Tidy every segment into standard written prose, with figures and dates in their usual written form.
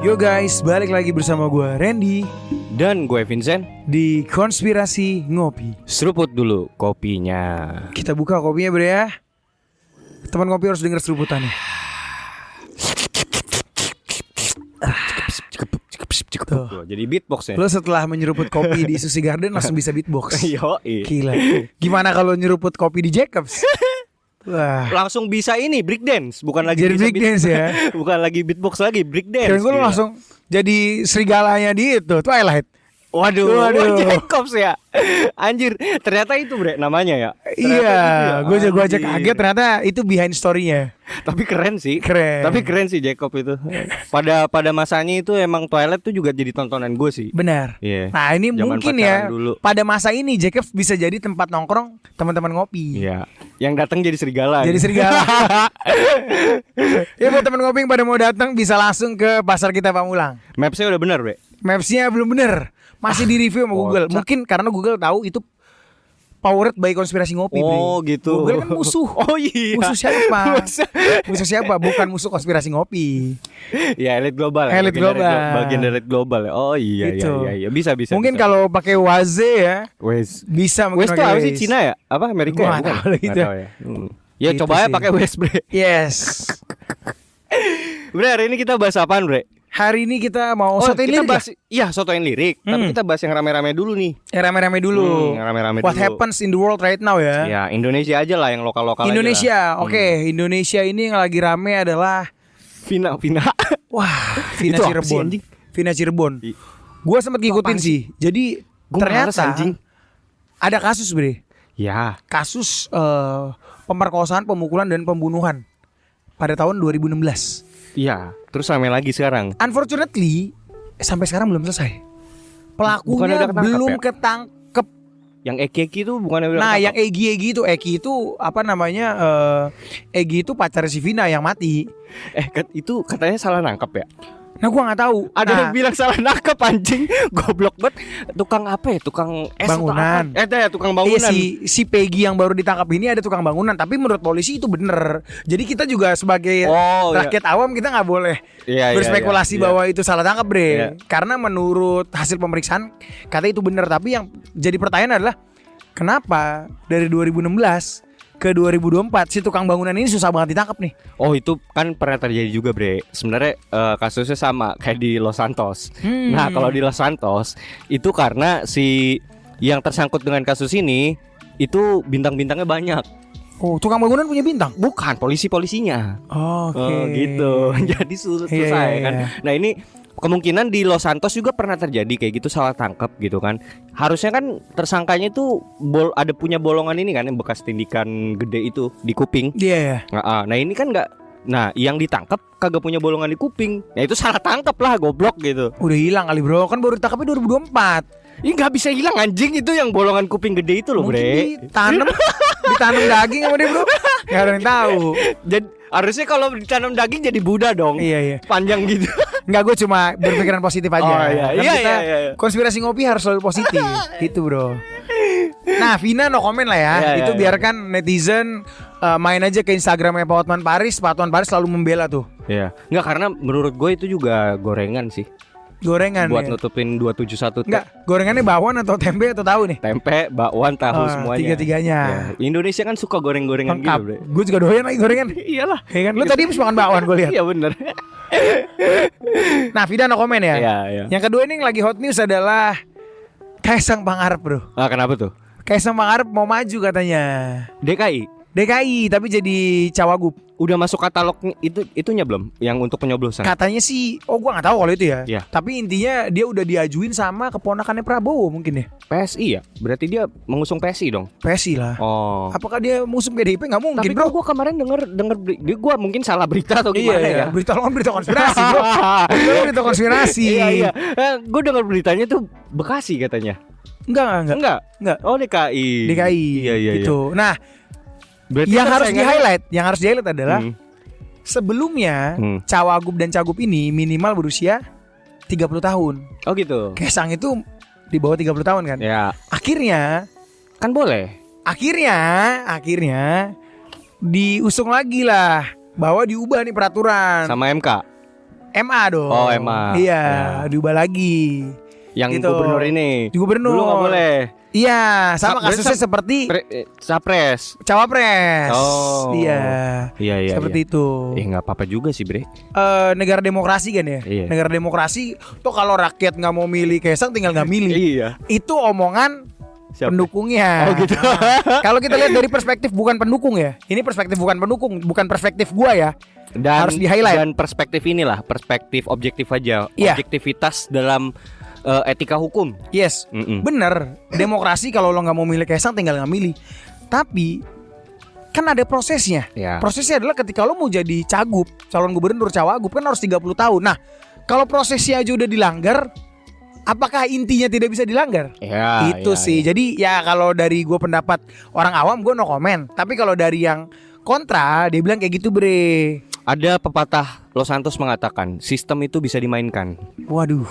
Yo guys, balik lagi bersama gue Randy Dan gue Vincent. di Konspirasi Ngopi. Seruput dulu kopinya. Kita buka kopinya bre ya. Teman ngopi harus denger seruputannya. Tuh. Jadi beatbox ya. Lo setelah menyeruput kopi di Sushi Garden langsung bisa beatbox. Yoi. Gila. Gimana kalau nyeruput kopi di Jacobs? Wah. Langsung bisa ini break dance, bukan lagi Jadi bisa break dance ya. bukan lagi beatbox lagi, break dance. Kira gue lo langsung jadi serigalanya di itu Twilight. Waduh, Waduh. Jacobs ya. Anjir, ternyata itu bre namanya ya. Iya, gue aja Anjir. kaget ternyata itu behind story-nya. Tapi keren sih. Keren. Tapi keren sih Jacob itu. Pada masanya itu emang Twilight tuh juga jadi tontonan gue sih. Benar. Iya. Nah ini Zaman mungkin pacaran ya dulu. pada masa ini Jacob bisa jadi tempat nongkrong teman-teman ngopi. Iya. Yang datang jadi serigala. Jadi serigala. Ya buat teman ngopi yang pada mau datang bisa langsung ke pasar kita Pamulang. Mapsnya udah benar bre. Mapsnya belum bener, masih di review sama Google. kocak. Mungkin karena Google tahu itu powered by Konspirasi Ngopi. Oh Bre. gitu. Google kan musuh. Oh iya. Musuh siapa? Musuh siapa? Bukan musuh Konspirasi Ngopi. Ya elit global. Elit global. Bagian dari elit global. Ya. Oh iya Gitu. iya bisa. Mungkin bisa. kalau pakai Waze ya Wes. bisa mungkin Wes tuh pakai apa sih Waze. Cina ya? Apa Amerika Gua ya? nggak Bukan? tahu gitu. Nggak tahu ya. Ya Gitu coba aja sih. pakai Wes bre. Yes. Bre hari ini kita bahas apaan bre? Hari ini kita mau sotoin kita lirik bahas, iya sotoin lirik. Tapi kita bahas yang rame-rame dulu nih. ya? Rame-rame dulu. Rame-rame What dulu. happens in the world right now ya? Ya Indonesia aja lah yang lokal-lokal aja lah. Indonesia, oke. Indonesia ini yang lagi rame adalah Vina. wah, Vina Itu apa sih, Cirebon. anjing? Vina Cirebon. I- Gua sempet ngikutin apaan sih. Jadi Gua males, ternyata anjing. ada kasus bre. Ya. Kasus pemerkosaan, pemukulan dan pembunuhan pada tahun 2016. Iya. Terus rame lagi sekarang. Unfortunately sampai sekarang belum selesai. Bukannya Pelakunya udah ketangkep belum ya? ketangkep. Yang Eki itu bukannya udah Nah, ketangkap? yang Egi itu apa namanya? Egi itu pacar si Vina yang mati. Itu katanya salah nangkap ya? Nah, gua nggak tahu. Ada Nah, yang bilang salah nangkap anjing. Goblok banget. Tukang apa ya? Tukang es atau Bangunan. apa? Ya, tukang iya, bangunan. si Peggy yang baru ditangkap ini ada tukang bangunan, tapi menurut polisi itu bener. Jadi kita juga sebagai Oh, iya. rakyat awam kita nggak boleh Iya, iya, berspekulasi iya, iya. bahwa itu salah tangkap, bre. Iya. Karena menurut hasil pemeriksaan katanya itu bener. Tapi yang jadi pertanyaan adalah kenapa dari 2016 ke 2024 si tukang bangunan ini susah banget ditangkap nih? Oh itu kan pernah terjadi juga bre. Sebenarnya kasusnya sama kayak di Los Santos. Nah kalau di Los Santos itu karena si yang tersangkut dengan kasus ini itu bintang-bintangnya banyak. Oh, tukang bangunan punya bintang? Bukan polisinya. Oke. Oh gitu. Jadi susah Iya, kan. iya. Nah ini kemungkinan di Los Santos juga pernah terjadi kayak gitu, salah tangkap gitu kan. Harusnya kan tersangkanya itu ada punya bolongan ini kan yang bekas tindikan gede itu di kuping. Iya ya. Nah ini kan nggak. Nah yang ditangkap kagak punya bolongan di kuping. Ya itu salah tangkap lah, goblok gitu. Udah hilang kali, bro. Kan baru ditangkapnya 2024. Ini nggak bisa hilang anjing, itu yang bolongan kuping gede itu loh Mungkin bre. ditanam daging sama dia, bro. Gak ada yang tahu. Jadi harusnya kalau ditanam daging jadi Buddha dong. Iya. Panjang gitu. Enggak, gue cuma berpikiran positif aja. Oh, iya. Kan Iya, kita iya. konspirasi ngopi harus selalu positif. Gitu, bro. Nah, Vina no comment lah ya. Iya, Itu iya, biarkan netizen main aja ke Instagramnya Pak Hotman Paris. Pak Hotman Paris selalu membela tuh. Iya. Nggak, karena menurut gue itu juga gorengan sih. Gorengan Buat ya. nutupin 271 T. Enggak, gorengannya bakwan atau tempe atau tahu nih? Tempe, bakwan, tahu Oh, semuanya. tiga-tiganya. Ya, Indonesia kan suka goreng-gorengan Lengkap. gitu, bre. Gue juga doyan lagi gorengan. Iyalah. Ya kan? Lu tadi habis makan bakwan gue lihat. Iya bener. Nah, Vida no comment ya. Iya, iya. Yang kedua ini yang lagi hot news adalah Kaisang Pangarep, bro. Ah, kenapa tuh? Kaisang Pangarep mau maju katanya. DKI tapi jadi cawagup. Udah masuk katalog itunya belum? Yang untuk penyoblosan. Katanya sih, gua nggak tahu kalau itu ya. Iya. Tapi intinya dia udah diajuin sama keponakannya Prabowo mungkin ya. PSI ya? Berarti dia mengusung PSI dong. PSI lah. Oh. Apakah dia musuh PDIP? Nggak mungkin, Tapi bro. gue kemarin denger gue mungkin salah berita atau gimana ya? Berita lo kan berita konspirasi, bro. Berita konspirasi. Iya. Gue denger beritanya tuh Bekasi katanya. Enggak. Oh DKI. DKI. Iya. Gitu. Nah, Berarti yang kan harus di-highlight adalah Hmm. sebelumnya cawagup dan cagup ini minimal berusia 30 tahun. Oh gitu. Kaisang itu di bawah 30 tahun kan. Ya. Akhirnya Kan boleh. diusung lagi lah bahwa diubah nih peraturan. Sama MK. MA dong. Oh, MA. Iya, Ya. diubah lagi. Yang Gitu. gubernur ini. Di gubernur. Dulu nggak boleh. Iya, sama Berarti kasusnya seperti Capres. cawapres. Oh. Iya. Iya. Seperti itu. Nggak apa-apa juga sih, Bre. Negara demokrasi kan ya. Iya. Negara demokrasi tuh kalau rakyat nggak mau milih Kaisang tinggal nggak milih. Iya. Itu omongan Siapa? pendukungnya. Oh, gitu. Kalau kita lihat dari perspektif bukan pendukung ya. Ini perspektif bukan pendukung, bukan perspektif gua ya. Dan, Harus di-highlight. Dan perspektif inilah, perspektif objektif aja. Iya. Objektivitas dalam etika hukum. Yes, Mm-mm. bener. Demokrasi kalau lo nggak mau milih Kaisang tinggal nggak milih. Tapi kan ada prosesnya. Ya. Prosesnya adalah ketika lo mau jadi cagup, calon gubernur, cawagup kan harus 30 tahun. Nah, kalau prosesnya aja udah dilanggar, apakah intinya tidak bisa dilanggar? Ya, Itu ya, sih. ya. Jadi ya kalau dari gue pendapat orang awam gue no comment. Tapi kalau dari yang kontra dia bilang kayak gitu bre. Ada pepatah Los Santos mengatakan sistem itu bisa dimainkan. Waduh,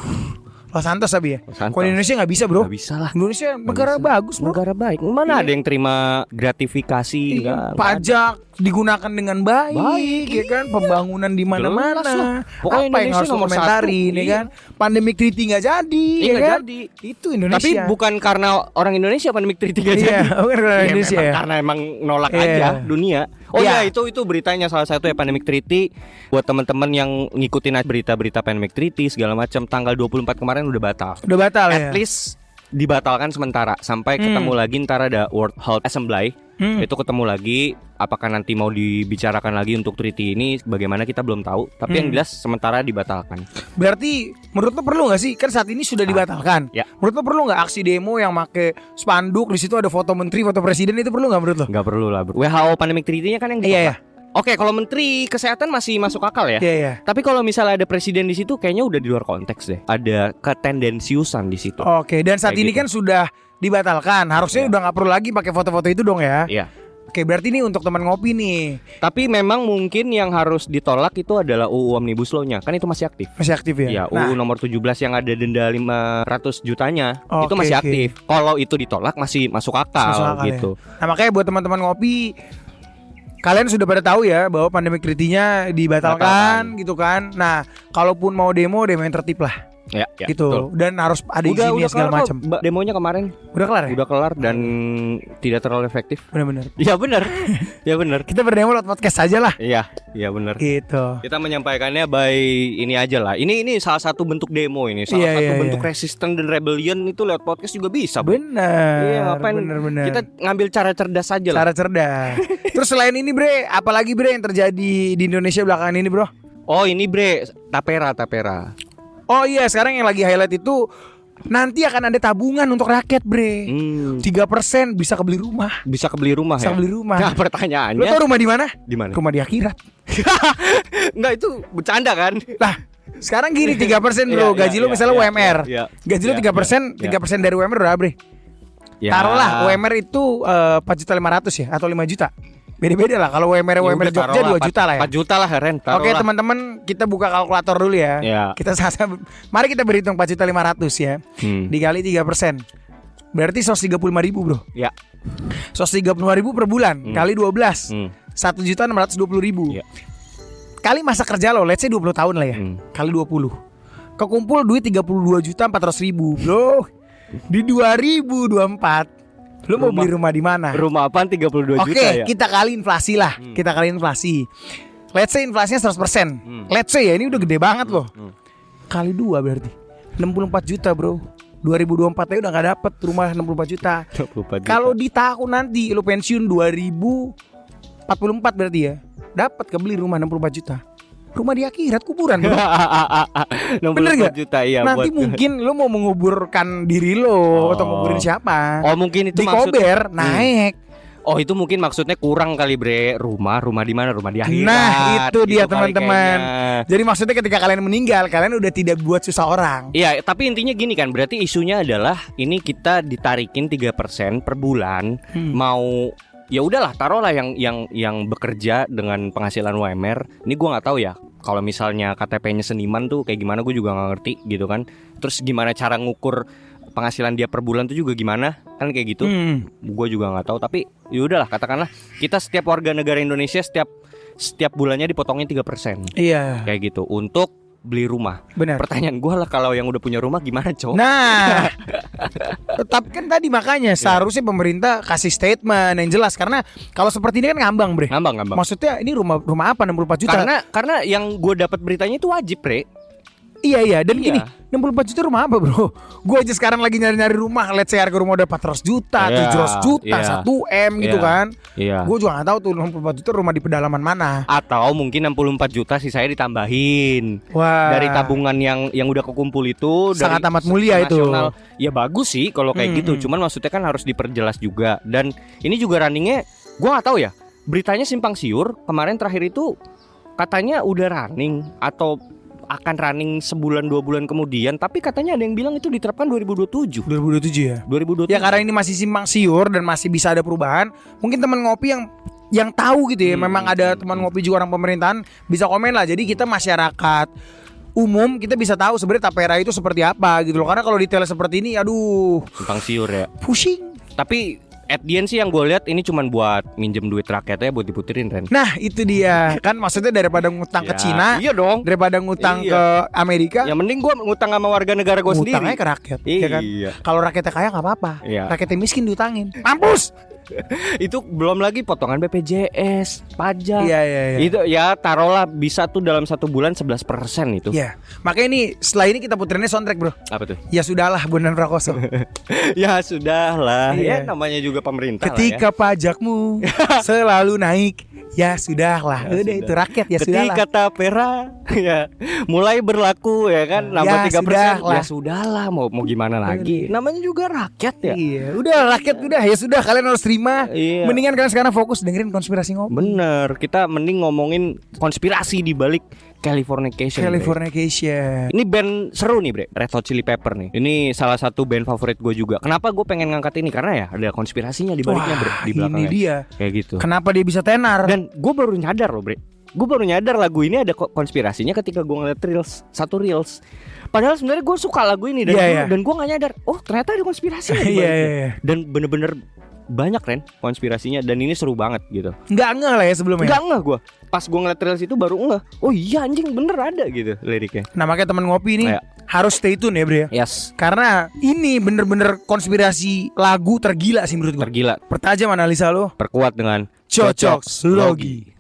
Los Santos tapi ya. Los Santos. Kalau di Indonesia nggak bisa bro. Nggak bisa lah. Indonesia negara bagus bro. Negara baik. Mana Iya. ada yang terima gratifikasi? Iya, Nggak ada. pajak digunakan dengan baik, Baik, ya kan, pembangunan di Jelas lah. mana-mana. Pokoknya Apa yang Indonesia harus nomor komentarin, satu, ya iya. kan? Pandemic treaty nggak jadi, Iya, ya nggak kan? jadi. Itu Indonesia. Tapi bukan karena orang Indonesia pandemik treaty nggak Iya, jadi. bukan karena Ya, Indonesia memang ya. karena emang nolak Iya. aja dunia. Oh Iya. ya itu beritanya salah satu ya pandemic treaty. Buat teman-teman yang ngikutin berita-berita pandemic treaty segala macam tanggal 24 kemarin udah batal. Udah batal ya. At least dibatalkan sementara sampai ketemu lagi ntar ada World Health Assembly. Itu ketemu lagi apakah nanti mau dibicarakan lagi untuk treaty ini bagaimana kita belum tahu, tapi yang jelas sementara dibatalkan. Berarti menurut lo perlu nggak sih? Kan saat ini sudah dibatalkan. Ya. Menurut lo perlu nggak aksi demo yang make spanduk di situ ada foto menteri, foto presiden, itu perlu nggak menurut lo? Nggak perlu lah bro. WHO pandemic treaty-nya kan yang Iya, ditolak. Oke, kalau menteri kesehatan masih masuk akal ya. Iya, iya. Tapi kalau misalnya ada presiden di situ kayaknya udah di luar konteks deh. Ada ketendensiusan di situ. Oke, dan saat Kayak ini gitu. kan sudah dibatalkan. Harusnya Iya. udah nggak perlu lagi pakai foto-foto itu dong ya. Iya. Oke, berarti ini untuk teman ngopi nih. Tapi memang mungkin yang harus ditolak itu adalah UU Omnibus Law-nya. Kan itu masih aktif. Masih aktif ya? Ya, UU nomor 17 yang ada denda 500 jutanya itu Oke, masih oke. aktif. Kalau itu ditolak masih masuk akal, Masuk akal gitu. ya. Nah makanya buat teman-teman ngopi, kalian sudah pada tahu ya bahwa pandemic treaty-nya dibatalkan gitu kan. Nah kalaupun mau demo yang tertib lah Ya, ya, gitu. betul. Dan harus ada izinnya segala kelar kok. macam. Demonya kemarin Udah kelar ya? udah kelar dan tidak terlalu efektif. Benar-benar. Ya benar. Ya benar. Kita berdemo lewat podcast aja lah. Iya, iya benar. Gitu. Kita menyampaikannya by ini aja lah. Ini salah satu bentuk demo ini, salah Iya, satu iya, bentuk iya. resisten dan rebellion itu lewat podcast juga bisa. Bro. Benar. Iya, ngapain? Benar-benar. Kita ngambil cara cerdas aja lah. cara cerdas. Terus selain ini bre, apalagi bre yang terjadi di Indonesia belakangan ini bro? Oh, ini bre, tapera. Oh iya, sekarang yang lagi highlight itu nanti akan ada tabungan untuk rakyat bre. 3% bisa kebeli rumah. Bisa kebeli rumah Bisa ya. beli rumah. Nah, Lo pertanyaannya tau rumah di mana? di mana? Rumah di akhirat. Enggak, itu bercanda kan? Lah, sekarang gini 3% bro, Iya, gaji iya, lo misalnya iya, UMR. iya, Gaji lo iya, 3%, iya. 3% dari UMR berapa bre? Ya. Taruhlah UMR itu 4.500.000 ya atau 5 juta. Beda-beda lah. Kalau UMR Ya udah, Jogja taruhlah 2 juta lah ya. 4 juta lah Ren. Oke teman-teman, kita buka kalkulator dulu ya. Ya. Kita mari kita berhitung 4.500.000 ya. Dikali 3%. Berarti 135.000 bro. Ya. 135.000 per bulan kali 12. 1.620.000. Ya. Kali masa kerja lo, let's say 20 tahun lah ya. Kali 20. Kekumpul duit 32.400.000 bro. Di 2024 lo mau beli rumah di mana? Rumah apaan 32 Oke, juta ya? kita kali inflasi lah. Kita kali inflasi. Let's say inflasinya 100%. Let's say ya, ini udah gede banget loh. Kali 2 berarti 64 juta bro. 2024 aja udah gak dapet rumah 64 juta. 24 juta. Kalau di tahun nanti lo pensiun 2044 berarti ya, dapat kebeli rumah 64 juta. Rumah di akhirat kuburan bro. 64 Bener gak? juta iya Nanti buat. mungkin lo mau menguburkan diri lo atau nguburin siapa? Oh, mungkin itu di maksud. Kober naik. Oh, itu mungkin maksudnya kurang kali bre. Rumah di mana? Rumah di akhirat. Nah itu dia Gitu kali teman-teman. kayaknya. Jadi maksudnya ketika kalian meninggal, kalian udah tidak buat susah orang. Iya, tapi intinya gini kan, berarti isunya adalah ini kita ditarikin 3% per bulan, mau ya udahlah taruhlah yang bekerja dengan penghasilan UMR. Ini gua nggak tahu ya. Kalau misalnya KTP-nya seniman tuh kayak gimana, gue juga nggak ngerti gitu kan. Terus gimana cara ngukur penghasilan dia per bulan tuh juga gimana kan kayak gitu. Gue juga nggak tahu. Tapi ya udahlah katakanlah kita setiap warga negara Indonesia setiap bulannya dipotongin 3%. Iya. Kayak gitu untuk beli rumah. Benar. Pertanyaan gue lah, kalau yang udah punya rumah gimana, Cok? Nah, tapi kan tadi makanya seharusnya pemerintah kasih statement yang jelas, karena kalau seperti ini kan ngambang, Bre. Ngambang. Maksudnya ini rumah apa 64 juta? Karena yang gue dapat beritanya itu wajib, Bre. Iya dan Iya. gini, 64 juta rumah apa, Bro? Gue aja sekarang lagi nyari-nyari rumah, let's say harga rumah udah 400 juta, Iya, 700 juta, iya. 1M gitu Iya. kan. Iya. Gue juga gak tahu tuh 64 juta rumah di pedalaman mana. Atau mungkin 64 juta sih saya ditambahin. Wah. Dari tabungan yang udah kekumpul itu, Sangat dari amat mulia itu. nasional. Ya bagus sih kalau kayak gitu. Cuman maksudnya kan harus diperjelas juga. Dan ini juga runningnya, gue nggak tahu ya. Beritanya simpang siur. Kemarin terakhir itu katanya udah running atau akan running sebulan 2 bulan kemudian. Tapi katanya ada yang bilang itu diterapkan 2027. 2027 ya. 2027. Ya karena ini masih simpang siur dan masih bisa ada perubahan. Mungkin teman ngopi yang tahu gitu ya. Memang ada teman ngopi juga orang pemerintahan, bisa komen lah. Jadi kita masyarakat umum kita bisa tahu sebenarnya tapera itu seperti apa gitu loh. Karena kalau detail seperti ini, aduh, simpang siur ya. pusing. Tapi at the end sih yang gue lihat ini cuman buat minjem duit rakyatnya buat diputerin, Ren. Nah itu dia kan, maksudnya daripada ngutang ke Ya, Cina, iya dong. daripada ngutang Iya. ke Amerika, Yang mending gue ngutang sama warga negara gue sendiri. ngutangnya ke rakyat, ya kan? Iya. Kalau rakyatnya kaya nggak apa-apa, Iya. rakyatnya miskin diutangin, mampus. Itu belum lagi potongan BPJS, pajak. Iya. Itu ya taruhlah bisa tuh dalam 1 bulan 11% itu. Iya, makanya ini setelah ini kita puterinnya soundtrack, Bro. Apa tuh? Ya sudahlah, Bondan Prakoso. Ya sudah lah. Iya. Ya namanya juga pemerintah Ketika lah pajakmu selalu naik, ya sudahlah. Ya Udah sudah. itu rakyat, ya ya. sudahlah. Ketika tapera ya mulai berlaku ya kan nambah 3%. sudahlah. Ya sudahlah, mau gimana lagi? Namanya juga rakyat ya. Iya, udah rakyat udah, ya sudah, kalian harus terima. Iya. Mendingan kalian sekarang fokus dengerin konspirasi ngopi. Bener, kita mending ngomongin konspirasi di balik Californication. Bre. Californication. Ini band seru nih, Bre. Red Hot Chili Pepper nih. Ini salah satu band favorit gue juga. Kenapa gue pengen ngangkat ini? Karena ya ada konspirasinya di baliknya, Bre. Di belakangnya. Ini dia. Kayak gitu. Kenapa dia bisa tenar? Dan gue baru nyadar loh, Bre. Gue baru nyadar lagu ini ada konspirasinya ketika gue ngeliat satu reels. Padahal sebenarnya gue suka lagu ini dan Iya. dan gue nggak nyadar. Oh ternyata ada konspirasinya di Iya, baliknya. iya. Dan bener-bener banyak, Ren, konspirasinya. Dan ini seru banget gitu. Nggak ngeh lah ya sebelumnya. Enggak ngeh gue. Pas gue ngeliat reels itu baru ngeh. Oh iya anjing bener ada gitu liriknya. Nah makanya teman ngopi ini Iya. harus stay tune ya, Bre ya. Yes. Karena ini bener-bener konspirasi lagu tergila sih menurut gue. Tergila. Pertajam analisa lo. Perkuat dengan Cocok Logi.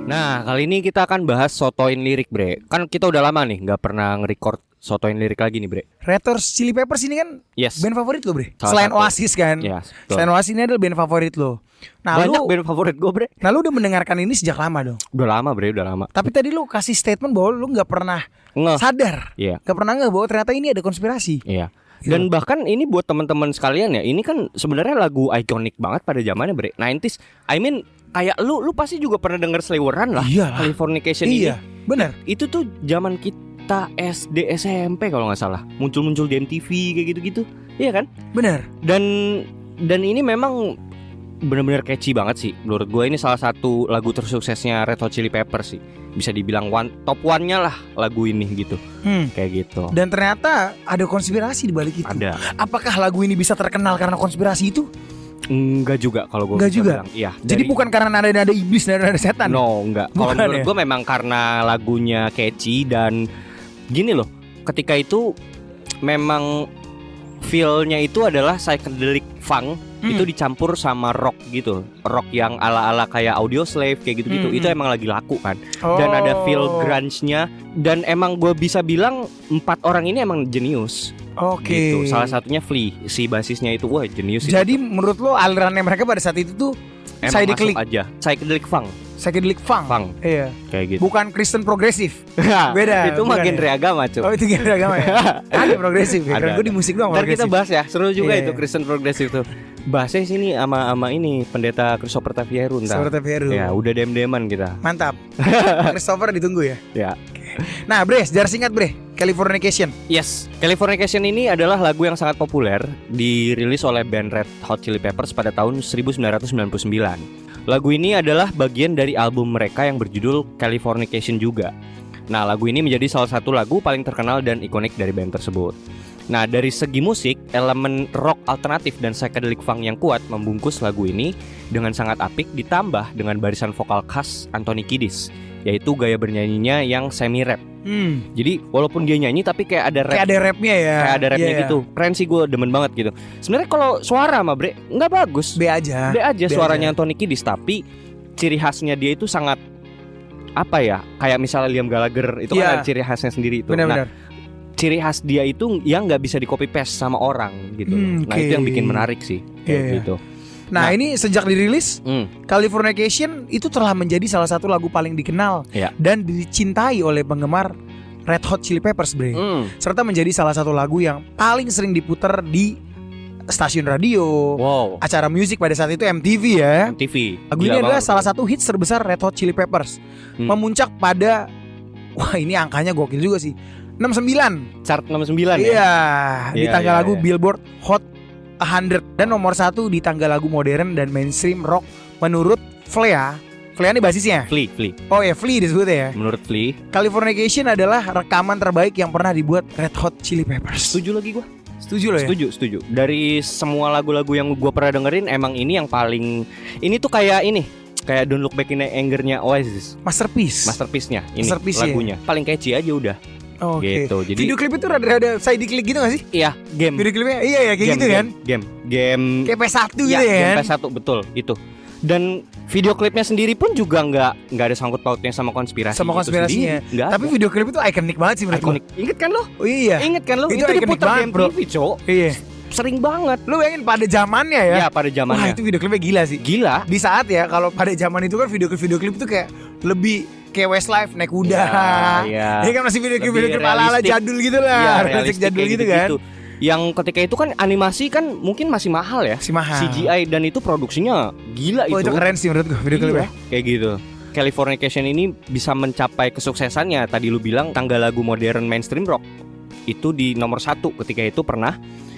Nah kali ini kita akan bahas sotoin lirik, Bre. Kan kita udah lama nih nggak pernah nge-record sotoin lirik lagi nih, Bre. Red Hot Chili Peppers ini kan Yes. band favorit lo, Bre. Salah Selain satu. Oasis kan. Yes, betul. Selain Oasis ini adalah band favorit lo. Nah Banyak lu, band favorit gue, Bre. nah lu udah mendengarkan ini sejak lama dong. Udah lama, Bre, udah lama. Tapi tadi lu kasih statement bahwa lu nggak pernah Ngeh. sadar, Iya. nggak pernah nggak bahwa ternyata ini ada konspirasi. Iya. Dan bahkan ini buat teman-teman sekalian ya, ini kan sebenarnya lagu ikonik banget pada zamannya, Bre. 90s. I mean kayak lu pasti juga pernah denger Sliweran lah. Iya lah. Californication Iya, ini. benar. Itu tuh zaman kita SD SMP kalau nggak salah. Muncul-muncul di MTV kayak gitu-gitu. Iya kan? Benar. Dan ini memang benar-benar catchy banget sih. Menurut gue ini salah satu lagu tersuksesnya Red Hot Chili Peppers sih. Bisa dibilang top one-nya lah lagu ini gitu. Kayak gitu. Dan ternyata ada konspirasi di balik itu. Ada. Apakah lagu ini bisa terkenal karena konspirasi itu? Enggak juga kalau gue Enggak bisa juga? bilang. Iya. Jadi bukan karena nada-nada iblis, nada-nada setan. No, enggak. Kalau Bukan menurut ya? gue memang karena lagunya catchy dan gini loh. Ketika itu memang feel-nya itu adalah psychedelic funk. Itu dicampur sama rock gitu. Rock yang ala-ala kayak Audioslave kayak gitu-gitu. Itu emang lagi laku kan. Dan ada feel grunge-nya. Dan emang gue bisa bilang 4 orang ini emang jenius. Oke. Gitu. Salah satunya Flea, si basisnya itu, wah jenius. Jadi menurut lo alirannya mereka pada saat itu tuh emang psychedelic, masuk aja. Psychedelic funk. psychedelic funk. Funk. Iya. Kayak gitu. Bukan Kristen progresif. Beda, Itu mah bukan genre agama, cuy. Oh itu genre agama ya. Ada progresif ya. Ada. Gue di musik doang Ntar kita progresif. bahas ya, seru juga Iya, itu iya. Kristen progresif tuh. Bahasnya sini sama ini pendeta Christopher Tavieru ntar. Seperti Vieru. Ya, udah dem-deman kita. Mantap. Christopher ditunggu ya. Ya. Nah, Bre, sejarah singkat, Bre. Californication. Yes, Californication ini adalah lagu yang sangat populer, dirilis oleh band Red Hot Chili Peppers pada tahun 1999. Lagu ini adalah bagian dari album mereka yang berjudul Californication juga. Nah, lagu ini menjadi salah satu lagu paling terkenal dan ikonik dari band tersebut. Nah, dari segi musik, elemen rock alternatif dan psychedelic funk yang kuat membungkus lagu ini dengan sangat apik, ditambah dengan barisan vokal khas Anthony Kiedis, yaitu gaya bernyanyinya yang semi-rap. Jadi walaupun dia nyanyi tapi kayak ada rap, Kayak ada rapnya ya. kayak ada rapnya Iya. gitu. Keren sih, gue demen banget gitu. Sebenarnya kalau suara mah bre nggak bagus, B aja. B aja B suaranya aja. Anthony Kiedis, tapi ciri khasnya dia itu sangat apa ya? Kayak misalnya Liam Gallagher itu Iya. kan ada ciri khasnya sendiri itu. Benar-benar. Ciri khas dia itu yang nggak bisa di copy paste sama orang gitu. Nah, Oke. itu yang bikin menarik sih kayak Iya. gitu. Nah, ini sejak dirilis Hmm. Californication itu telah menjadi salah satu lagu paling dikenal Iya. dan dicintai oleh penggemar Red Hot Chili Peppers, bre. Serta menjadi salah satu lagu yang paling sering diputar di stasiun radio, Wow. acara musik pada saat itu MTV ya. MTV. Lagu ini adalah salah satu hits terbesar Red Hot Chili Peppers. Memuncak pada, wah ini angkanya gokil juga sih, 69. Chart 69 ya. Iya, di Iya, tangga iya, lagu iya. Billboard Hot 100 dan nomor 1 di tangga lagu modern dan mainstream rock menurut Flea. Flea ini basisnya. Flea. Oh ya, Flea disebut ya. Menurut Flea. Californication adalah rekaman terbaik yang pernah dibuat Red Hot Chili Peppers. Setuju lagi gua. Setuju loh ya? Setuju. Dari semua lagu-lagu yang gua pernah dengerin, emang ini yang paling, ini tuh kayak ini, kayak Don't Look Back in Anger-nya Oasis. Masterpiece. Masterpiece-nya ini Masterpiece ya? lagunya. Paling catchy aja udah. Oke. Gitu. Jadi Video klip itu rada-rada side klik gitu gak sih? iya, game. Video klipnya iya ya kayak gitu kan? Game. Kayak PS1 gitu Iya, ya game kan? PS1 betul itu. Dan video klipnya sendiri pun juga nggak ada sangkut pautnya sama konspirasi. Sama itu konspirasinya. sendiri. Nggak Tapi ada. video klip itu ikonik banget sih menurut Ikonik. Ingat kan lo? gua. Oh iya. Ingat kan lo? Itu Itu ikonik diputar banget, di bro. MTV, Cok. Iya. Sering banget. Lu bayangin pada zamannya ya. Ya, pada Wah, zamannya. itu video klipnya gila sih. Gila. Di saat ya kalau pada zaman itu kan video klip itu kayak lebih kayak Westlife naik kuda. Iya. Ini kan masih video klip Lebih ala-ala realistik. jadul gitu lah. Iya, Realistik jadul kayak gitu kan. Yang ketika itu kan animasi kan mungkin masih mahal ya. Si mahal. CGI dan itu produksinya gila Oh, itu keren sih menurut gua video klipnya. Iya, kayak gitu. Californication ini bisa mencapai kesuksesannya. Tadi lu bilang tangga lagu modern mainstream rock itu di nomor 1 ketika itu pernah.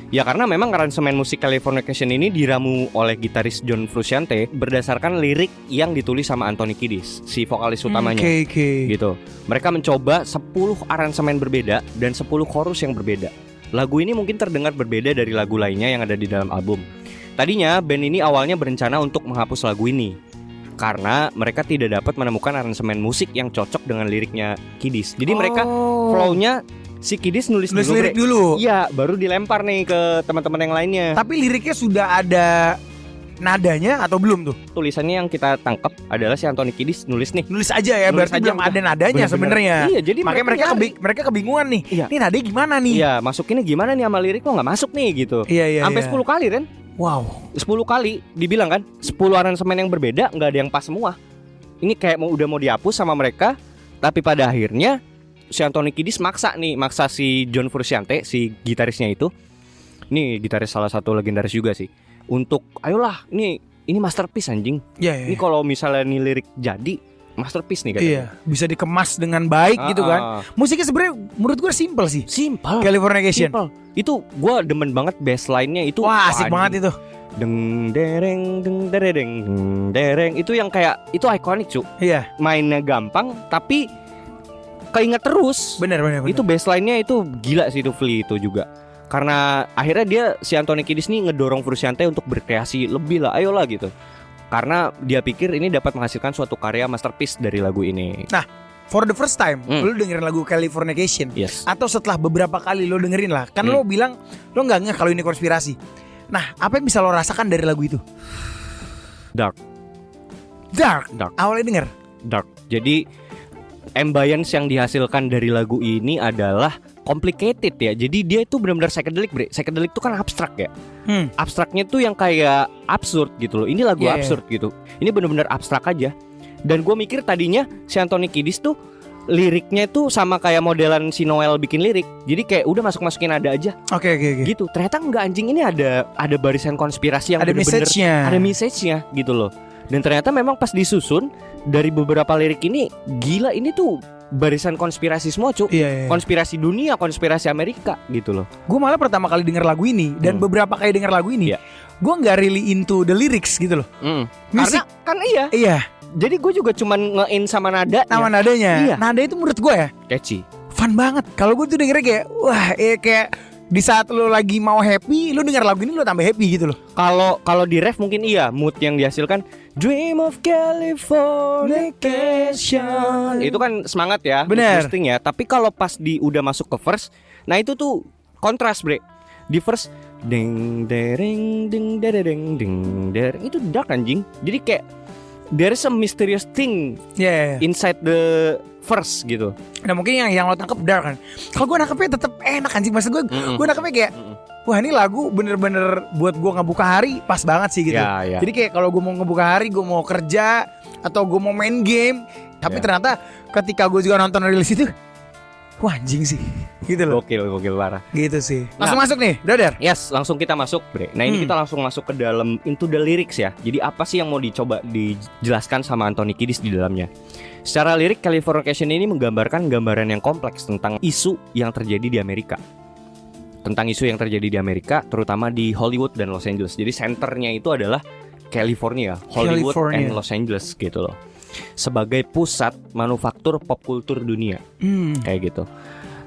Ya karena memang aransemen musik Californication ini diramu oleh gitaris John Frusciante berdasarkan lirik yang ditulis sama Anthony Kiedis, si vokalis utamanya. Oke. Gitu. Mereka mencoba 10 aransemen berbeda dan 10 chorus yang berbeda. Lagu ini mungkin terdengar berbeda dari lagu lainnya yang ada di dalam album. Tadinya band ini awalnya berencana untuk menghapus lagu ini karena mereka tidak dapat menemukan aransemen musik yang cocok dengan liriknya Kiedis. Jadi mereka flow-nya si Kiedis nulis dulu, lirik Bre. dulu. Iya, baru dilempar nih ke teman-teman yang lainnya. Tapi liriknya sudah ada nadanya atau belum tuh? Tulisannya yang kita tangkap adalah si Anthony Kiedis nulis nih. Nulis aja ya, Nulis berarti aja belum udah. ada nadanya Bener-bener. sebenarnya. Iya, jadi Makanya nyari. mereka kebingungan nih. Iya. Ini nadanya gimana nih? Iya, masukinnya gimana nih sama lirik kok nggak masuk nih gitu. Iya. Sampai iya. 10 kali Ren. Wow. 10 kali dibilang kan 10 aransemen yang berbeda nggak ada yang pas semua. Ini kayak udah mau dihapus sama mereka. Tapi pada akhirnya si Anthony Kiedis maksa si John Frusciante, si gitarisnya itu. Ini gitaris salah satu legendaris juga sih. Untuk ayolah ini masterpiece anjing. Iya. Ini kalau misalnya nih lirik jadi masterpiece nih katanya. Iya, bisa dikemas dengan baik gitu kan. Musiknya sebenarnya menurut gue simple sih. Simple. Californication. Simple. Itu gue demen banget bassline-nya itu. Wah, asik anjing. banget itu. Deng dereng deng dereng itu yang kayak itu ikonik cu. Iya, Mainnya gampang tapi keinget terus. benar. Itu bassline-nya itu gila sih itu Flea itu juga. Karena akhirnya dia si Anthony Kiedis nih ngedorong Frusciante untuk berkreasi lebih lah, ayolah gitu. Karena dia pikir ini dapat menghasilkan suatu karya masterpiece dari lagu ini. Nah, for the first time lu dengerin lagu Californication Yes. atau setelah beberapa kali lu dengerin lah. Kan lu bilang lu nggak ngeh kalau ini konspirasi. Nah, apa yang bisa lo rasakan dari lagu itu? Dark. Awalnya denger. Dark. Jadi ambience yang dihasilkan dari lagu ini adalah complicated ya. Jadi dia itu benar-benar psychedelic, Bre. Psychedelic itu kan abstrak ya. Abstraknya tuh yang kayak absurd gitu loh. Ini lagu Yeah, absurd gitu. Ini benar-benar abstrak aja. Dan gue mikir tadinya si Anthony Kiedis tuh liriknya tuh sama kayak modelan si Noel bikin lirik. Jadi kayak udah masukin ada aja. Oke. Gitu. Ternyata enggak anjing, ini ada barisan konspirasi yang Ada bener-bener message-nya. ada message-nya gitu loh. Dan ternyata memang pas disusun dari beberapa lirik ini gila, ini tuh barisan konspirasi semua, Cuk. Iya. Konspirasi dunia, konspirasi Amerika gitu loh. Gue malah pertama kali denger lagu ini dan beberapa kali denger lagu ini, Iya. gue nggak really into the lyrics gitu loh. Karena kan Iya. jadi gue juga cuman nge-in sama nada. Nama nadanya. Iya. Nada itu menurut gue ya Catchy. fun banget. Kalau gue tuh dengernya kayak wah, kayak di saat lo lagi mau happy, lo denger lagu ini lo tambah happy gitu loh. Kalau di ref mungkin iya, mood yang dihasilkan Dream of Californication. Itu kan semangat ya, Bener. boosting ya. Tapi kalau pas udah masuk ke verse, nah itu tuh kontras, Bre. Di verse ding dereng ding dereng ding dereng itu dark anjing. Jadi kayak there is a mysterious thing Iya. inside the verse gitu. Nah mungkin yang lo tangkep dark kan. Kalau gue nangkepnya tetap enak anjing. Maksud gue, gue nangkepnya kayak wah ini lagu bener-bener buat gue ngebuka hari pas banget sih gitu. Ya. Jadi kayak kalau gue mau ngebuka hari, gue mau kerja atau gue mau main game, tapi Ya. ternyata ketika gue juga nonton rilis itu, wah anjing sih, gitu loh. Gokil parah. Gitu sih. Langsung masuk nih, brother. Yes, langsung kita masuk, Bre. Nah ini kita langsung masuk ke dalam into the lyrics ya. Jadi apa sih yang mau dicoba dijelaskan sama Anthony Kiedis di dalamnya? Secara lirik, Californication ini menggambarkan gambaran yang kompleks tentang isu yang terjadi di Amerika. Tentang isu yang terjadi di Amerika, terutama di Hollywood dan Los Angeles. Jadi senternya itu adalah California, Hollywood California. and Los Angeles gitu loh. Sebagai pusat manufaktur pop kultur dunia. Kayak gitu.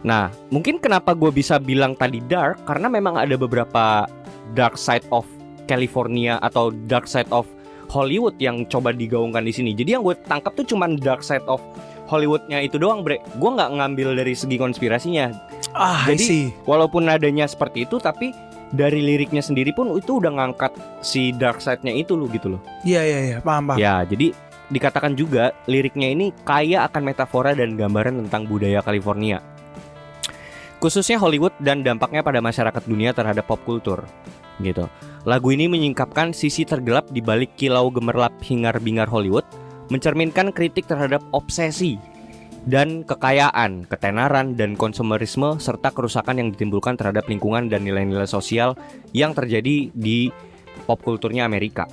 Nah, mungkin kenapa gue bisa bilang tadi dark, karena memang ada beberapa dark side of California atau dark side of Hollywood yang coba digaungkan di sini. Jadi yang gue tangkap tuh cuman dark side of Hollywoodnya itu doang, Bre. Gue nggak ngambil dari segi konspirasinya. I Jadi see. walaupun nadanya seperti itu, tapi dari liriknya sendiri pun itu udah ngangkat si dark side-nya itu loh gitu loh. Iya, paham. Ya, jadi dikatakan juga liriknya ini kaya akan metafora dan gambaran tentang budaya California, khususnya Hollywood dan dampaknya pada masyarakat dunia terhadap pop kultur gitu. Lagu ini menyingkapkan sisi tergelap di balik kilau gemerlap hingar-bingar Hollywood, mencerminkan kritik terhadap obsesi dan kekayaan, ketenaran, dan konsumerisme serta kerusakan yang ditimbulkan terhadap lingkungan dan nilai-nilai sosial yang terjadi di pop kulturnya Amerika.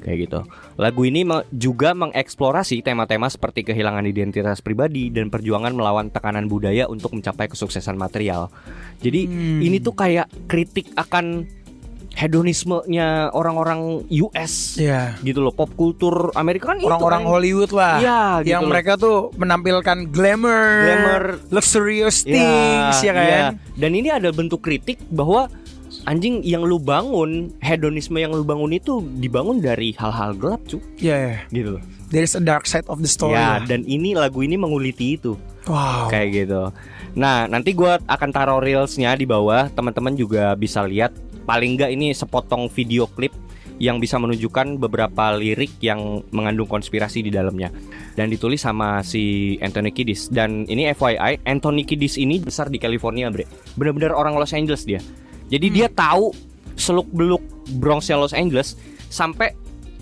Kayak gitu. Lagu ini juga mengeksplorasi tema-tema seperti kehilangan identitas pribadi dan perjuangan melawan tekanan budaya untuk mencapai kesuksesan material. Jadi ini tuh kayak kritik akan hedonismenya orang-orang US. Iya. Gitu loh, pop kultur Amerika kan Orang-orang itu kan. Hollywood lah. Iya, gitu yang loh. mereka tuh menampilkan glamour, luxurious things, ya kan? Iya. Dan ini ada bentuk kritik bahwa anjing yang lu bangun, hedonisme yang lu bangun itu dibangun dari hal-hal gelap, cu. Iya. Gitu loh. There is a dark side of the story. Ya, lah. dan ini lagu ini menguliti itu. Wow. Kayak gitu. Nah, nanti gue akan taruh reelsnya di bawah. Teman-teman juga bisa lihat. Paling nggak ini sepotong video klip yang bisa menunjukkan beberapa lirik yang mengandung konspirasi di dalamnya. Dan ditulis sama si Anthony Kiedis. Dan ini FYI, Anthony Kiedis ini besar di California, Bre. Bener-bener orang Los Angeles dia. Jadi dia tahu seluk-beluk Bronxnya Los Angeles, sampai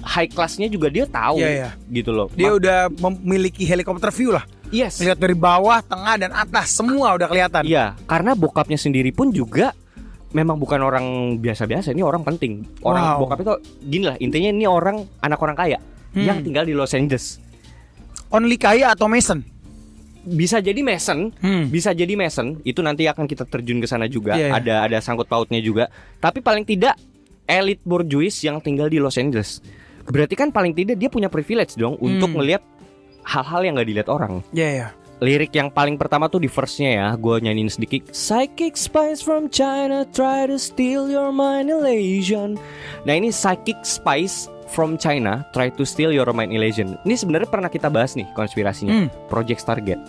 high classnya juga dia tahu. Iya. Gitu loh. Dia udah memiliki helikopter view lah. Yes. Lihat dari bawah, tengah, dan atas, semua udah kelihatan. Iya, karena bokapnya sendiri pun juga memang bukan orang biasa-biasa, ini orang penting. Orang bokap itu gini lah, intinya ini anak orang kaya yang tinggal di Los Angeles. Only kaya atau Mason? Bisa jadi Mason, bisa jadi Mason. Itu nanti akan kita terjun ke sana juga. Iya. Ada sangkut pautnya juga. Tapi paling tidak elit bourgeois yang tinggal di Los Angeles. Berarti kan paling tidak dia punya privilege dong untuk ngelihat hal-hal yang nggak dilihat orang. Iya. Lirik yang paling pertama tuh di verse-nya ya, gue nyanyiin sedikit. Psychic spies from China try to steal your mind illusion. Nah ini psychic spies from China try to steal your mind illusion. Ini sebenarnya pernah kita bahas nih konspirasinya. Project Stargate.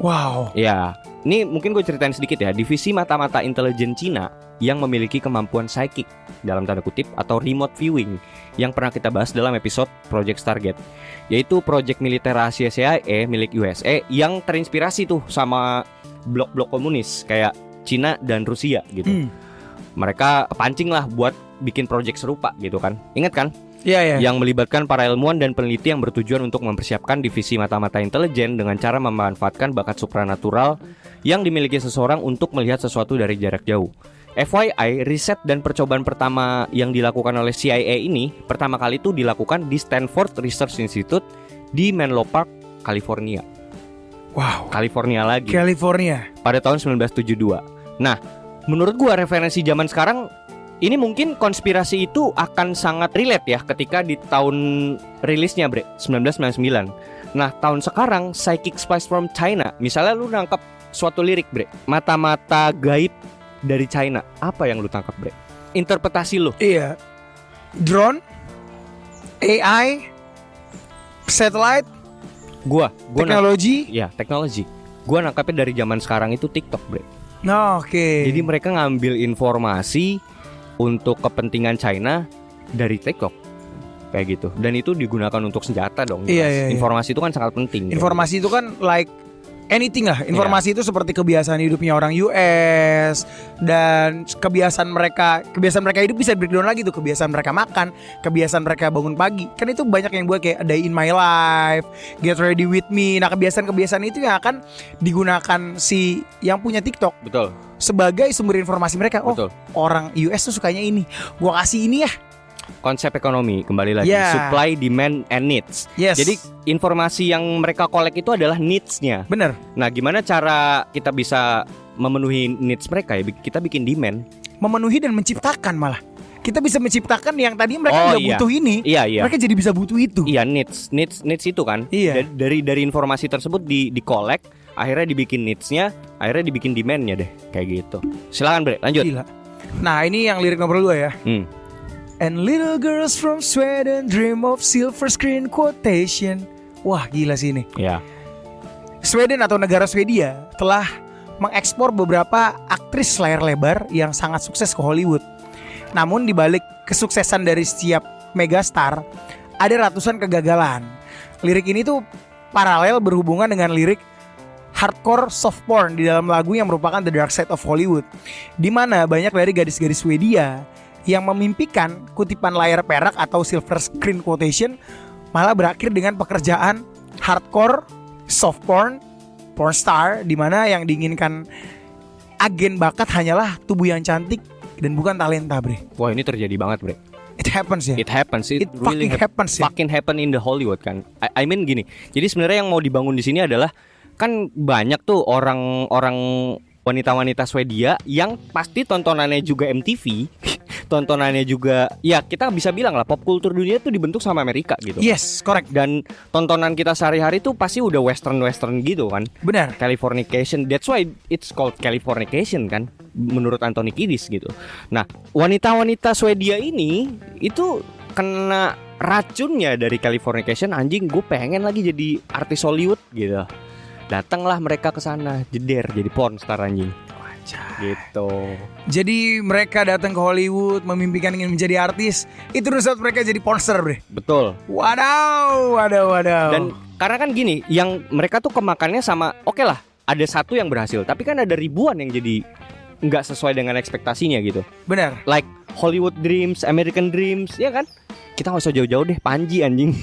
Wow. Ya, ini mungkin gue ceritain sedikit ya. Divisi mata-mata intelijen Cina yang memiliki kemampuan psychic dalam tanda kutip atau remote viewing yang pernah kita bahas dalam episode Project Stargate, yaitu proyek militer rahasia CIA milik USA yang terinspirasi tuh sama blok-blok komunis kayak Cina dan Rusia gitu. Mereka pancing lah buat bikin proyek serupa gitu kan. Ingat kan? Iya. Yang melibatkan para ilmuwan dan peneliti yang bertujuan untuk mempersiapkan divisi mata-mata intelijen dengan cara memanfaatkan bakat supranatural yang dimiliki seseorang untuk melihat sesuatu dari jarak jauh. FYI, riset dan percobaan pertama yang dilakukan oleh CIA ini pertama kali itu dilakukan di Stanford Research Institute di Menlo Park, California. Wow. California lagi. California. Pada tahun 1972. Nah, menurut gua referensi zaman sekarang ini mungkin konspirasi itu akan sangat relate ya ketika di tahun rilisnya, Bre, 1999. Nah, tahun sekarang Psychic Spies from China. Misalnya lu nangkap suatu lirik, Bre, mata-mata gaib dari China. Apa yang lu tangkap, Bre? Interpretasi lu. Iya. Drone, AI, satellite, Gua teknologi. ya, teknologi. Gua nangkapnya dari zaman sekarang itu TikTok, Bre. Oke. Jadi mereka ngambil informasi untuk kepentingan China dari TikTok kayak gitu, dan itu digunakan untuk senjata dong. Iya. Informasi itu kan sangat penting. Informasi itu kan like anything lah. Informasi itu seperti kebiasaan hidupnya orang US, dan kebiasaan mereka hidup bisa breakdown lagi tuh. Kebiasaan mereka makan, kebiasaan mereka bangun pagi. Kan itu banyak yang buat kayak Day in My Life, Get Ready With Me. Nah, kebiasaan-kebiasaan itu yang akan digunakan si yang punya TikTok Betul. sebagai sumber informasi mereka. Oh, Betul. orang US tuh sukanya ini, gua kasih ini ya. Konsep ekonomi kembali lagi, Yeah. supply, demand, and needs. Yes. Jadi informasi yang mereka collect itu adalah needs-nya. Bener. Nah, gimana cara kita bisa memenuhi needs mereka ya? Kita bikin demand. Memenuhi dan menciptakan malah. Kita bisa menciptakan yang tadi mereka nggak butuh ini. Iya. Mereka jadi bisa butuh itu. Iya, needs itu kan. Iya. Dari informasi tersebut di collect, akhirnya dibikin needs-nya, akhirnya dibikin demand-nya deh, kayak gitu. Silakan, Bre, lanjut. Gila. Nah, ini yang lirik nomor 2 ya. And little girls from Sweden dream of silver screen quotation. Wah, gila sih ini. Ya. Sweden atau negara Swedia telah mengekspor beberapa aktris layar lebar yang sangat sukses ke Hollywood. Namun di balik kesuksesan dari setiap megastar, ada ratusan kegagalan. Lirik ini tuh paralel berhubungan dengan lirik hardcore soft porn di dalam lagu yang merupakan The Dark Side of Hollywood, di mana banyak dari gadis-gadis Swedia yang memimpikan kutipan layar perak atau silver screen quotation malah berakhir dengan pekerjaan hardcore soft porn star, di mana yang diinginkan agen bakat hanyalah tubuh yang cantik dan bukan talenta, Bre. Wah, ini terjadi banget, Bre. It happens ya. It happens. It really fucking happens ya. Fucking happen in the Hollywood kan. I mean gini. Jadi sebenarnya yang mau dibangun di sini adalah kan banyak tuh orang-orang wanita-wanita Swedia yang pasti tontonannya juga MTV, tontonannya juga ya kita bisa bilang lah pop kultur dunia tuh dibentuk sama Amerika gitu. Yes, correct. Dan tontonan kita sehari-hari tuh pasti udah western gitu kan. Benar. Californication, that's why it's called Californication kan, menurut Anthony Kiedis gitu. Nah, wanita-wanita Swedia ini itu kena racunnya dari Californication. Anjing, gue pengen lagi jadi artis Hollywood gitu. Datanglah mereka ke sana, jeder jadi pornstar anjing. Gitu. Jadi mereka datang ke Hollywood memimpikan ingin menjadi artis. Itu saat mereka jadi pornstar, Bre. Betul. Wadaw. Dan karena kan gini, yang mereka tuh kemakannya sama, oke lah, ada satu yang berhasil, tapi kan ada ribuan yang jadi nggak sesuai dengan ekspektasinya gitu. Benar. Like Hollywood Dreams, American Dreams, ya kan? Kita gak usah jauh-jauh deh, Panji anjing.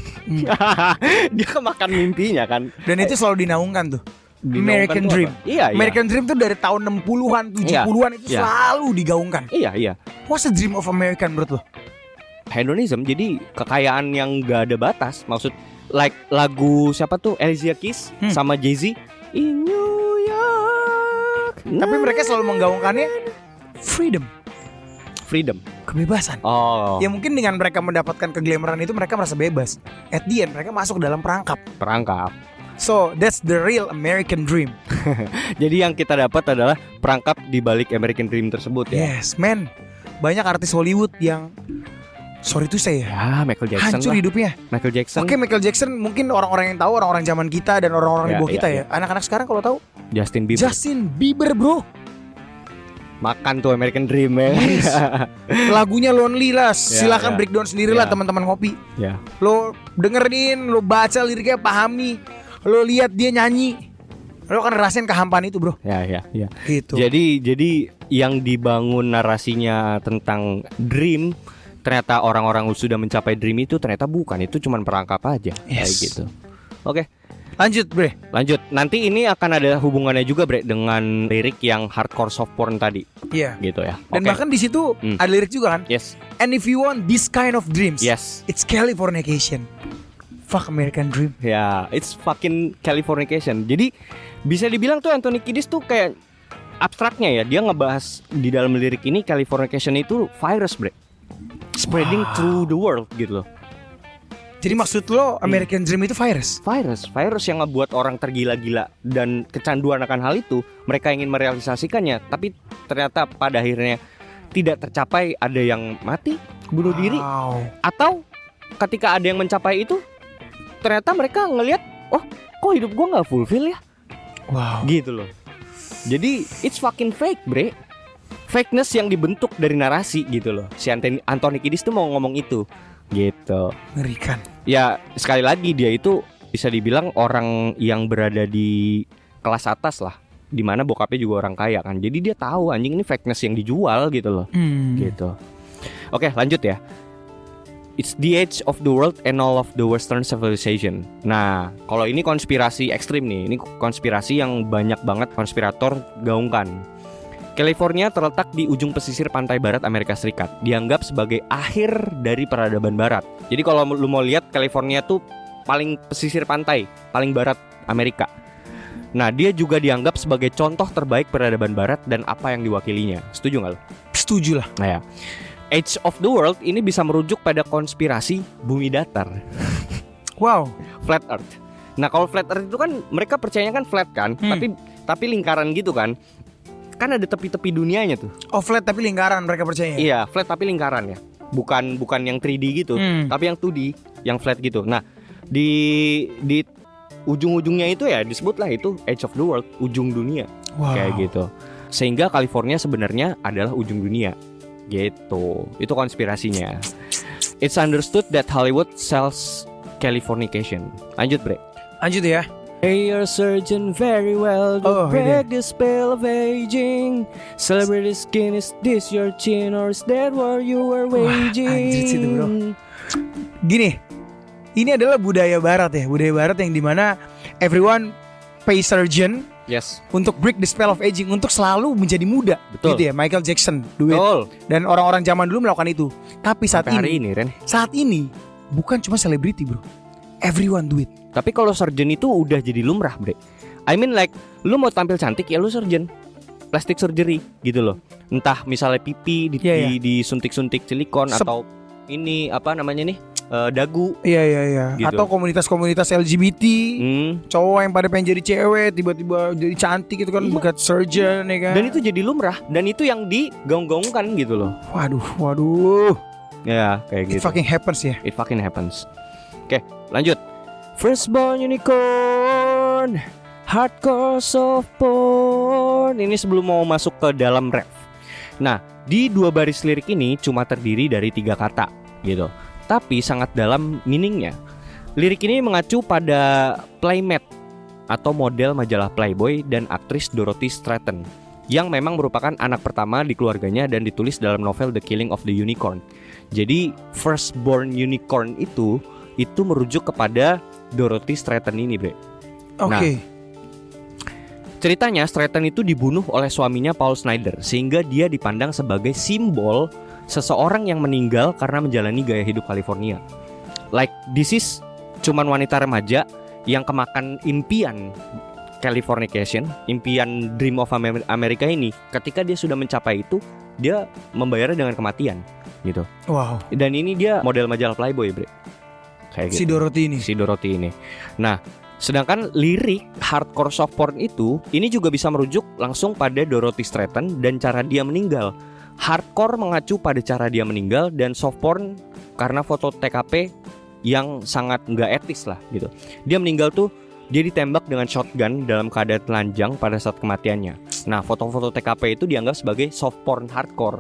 Dia kemakan mimpinya kan. Dan itu selalu dinaungkan tuh. Dinaungkan American tuh Dream. apa? Iya. American Dream tuh dari tahun 60-an, 70-an itu Iya. selalu digaungkan. Iya. What's the dream of American menurut lo? Hedonism, jadi kekayaan yang gak ada batas. Maksud like lagu siapa tuh, Alicia Keys sama Jay-Z, In New York. Tapi mereka selalu menggaungkannya freedom, kebebasan. Oh. Ya mungkin dengan mereka mendapatkan keglamoran itu mereka merasa bebas. At the end mereka masuk dalam perangkap. So that's the real American Dream. Jadi yang kita dapat adalah perangkap di balik American Dream tersebut ya. Yes man. Banyak artis Hollywood yang sorry to say Ya, Michael Jackson hancur lah. hidupnya. Michael Jackson. Oke, Michael Jackson mungkin orang-orang yang tahu, orang-orang zaman kita dan orang-orang di bawah Ya, kita ya. ya. Anak-anak sekarang kalau tahu Justin Bieber. Justin Bieber, bro. Makan tuh American Dream ya. Yes. Lagunya Lonely lah. Silakan ya. breakdown sendiri lah Ya. teman-teman ngopi. Ya. Lo dengerin, lo baca liriknya, pahami, lo lihat dia nyanyi, lo akan rasain kehampaan itu, bro. Ya. Gitu. Jadi yang dibangun narasinya tentang dream, ternyata orang-orang sudah mencapai dream itu ternyata bukan, itu cuma perangkap aja. Kayak Yes. gitu. Oke. Lanjut, bre. Lanjut. Nanti ini akan ada hubungannya juga, Bre, dengan lirik yang hardcore soft porn tadi. Iya. Gitu ya. Dan Oke. bahkan di situ ada lirik juga kan. Yes. And if you want this kind of dreams, Yes. it's Californication. Fuck American Dream. Ya, it's fucking Californication. Jadi bisa dibilang tuh Anthony Kiedis tuh kayak abstraknya ya. Dia ngebahas di dalam lirik ini Californication itu virus, bre. Spreading through the world gitu loh. Jadi maksud lo American Dream itu virus? Virus yang ngebuat orang tergila-gila dan kecanduan akan hal itu. Mereka ingin merealisasikannya, tapi ternyata pada akhirnya tidak tercapai. Ada yang mati, bunuh diri, atau ketika ada yang mencapai itu, ternyata mereka ngelihat, oh kok hidup gue nggak fulfill ya, gitu loh. Jadi it's fucking fake, bre. Fakeness yang dibentuk dari narasi gitu loh. Si Anthony Kiedis tuh mau ngomong itu, gitu. Ngerikan. Ya sekali lagi dia itu bisa dibilang orang yang berada di kelas atas lah, dimana bokapnya juga orang kaya kan. Jadi dia tahu anjing ini fakeness yang dijual gitu loh, gitu. Oke, lanjut ya. It's the age of the world and all of the Western civilization. Nah, kalau ini konspirasi ekstrim nih. Ini konspirasi yang banyak banget konspirator gaungkan. California terletak di ujung pesisir pantai barat Amerika Serikat. Dianggap sebagai akhir dari peradaban barat. Jadi kalau lu mau lihat, California tuh paling pesisir pantai, paling barat Amerika. Nah, dia juga dianggap sebagai contoh terbaik peradaban barat dan apa yang diwakilinya. Setuju nggak lu? Setuju lah. Nah ya, Age of the World ini bisa merujuk pada konspirasi bumi datar. Wow. Flat Earth. Nah kalau Flat Earth itu kan mereka percayanya kan flat kan, tapi lingkaran gitu kan. Kan ada tepi-tepi dunianya tuh. Oh, flat tapi lingkaran mereka percaya. Iya, flat tapi lingkaran ya. Bukan yang 3D gitu, tapi yang 2D, yang flat gitu. Nah, di ujung-ujungnya itu ya disebutlah itu Age of the World, ujung dunia. Kayak gitu. Sehingga California sebenarnya adalah ujung dunia. Gitu. Itu konspirasinya. It's understood that Hollywood sells Californication. Lanjut, bre. Lanjut ya. Hey, your surgeon very well to break the spell of aging. Celebrity skin, is this your chin or is that what you were waging? Anjir situ, bro. Gini, ini adalah budaya barat ya. Budaya barat yang dimana everyone pay surgeon. Yes. Untuk break the spell of aging, untuk selalu menjadi muda. Betul. Gitu ya, Michael Jackson do it. Betul. Dan orang-orang zaman dulu melakukan itu. Tapi saat hari ini, Ren, saat ini bukan cuma selebriti, bro. Everyone do it. Tapi kalau surgeon itu udah jadi lumrah, bre. I mean like, lu mau tampil cantik ya lu surgeon, plastic surgery gitu loh. Entah misalnya pipi disuntik-suntik silikon atau ini apa namanya nih, dagu. Iya. Gitu. Atau komunitas-komunitas LGBT, cowok yang pada pengen jadi cewek tiba-tiba jadi cantik itu kan bekat surgeon ya kan. Dan itu jadi lumrah dan itu yang digaung-gaungkan gitu loh. Waduh. Ya kayak gitu. It fucking happens ya. It fucking happens. Oke, lanjut. Firstborn unicorn, hardcore soft porn. Ini sebelum mau masuk ke dalam rap. Nah, di 2 baris lirik ini cuma terdiri dari 3 kata gitu. Tapi sangat dalam meaningnya. Lirik ini mengacu pada playmate atau model majalah Playboy dan aktris Dorothy Stratton, yang memang merupakan anak pertama di keluarganya dan ditulis dalam novel The Killing of the Unicorn. Jadi Firstborn Unicorn itu merujuk kepada Dorothy Stratton ini, bre. Oke. Nah, ceritanya Stratton itu dibunuh oleh suaminya Paul Snider, sehingga dia dipandang sebagai simbol seseorang yang meninggal karena menjalani gaya hidup California. Like this is cuman wanita remaja yang kemakan impian Californication, impian Dream of America ini. Ketika dia sudah mencapai itu, dia membayarnya dengan kematian gitu. Wow. Dan ini dia model majalah Playboy, bre. Kayak Si gitu. Dorothy ini. Nah, sedangkan lirik hardcore soft porn ini juga bisa merujuk langsung pada Dorothy Stratton dan cara dia meninggal. Hardcore mengacu pada cara dia meninggal dan soft porn karena foto TKP yang sangat nggak etis lah gitu. Dia meninggal tuh dia ditembak dengan shotgun dalam keadaan telanjang pada saat kematiannya. Nah, foto-foto TKP itu dianggap sebagai soft porn hardcore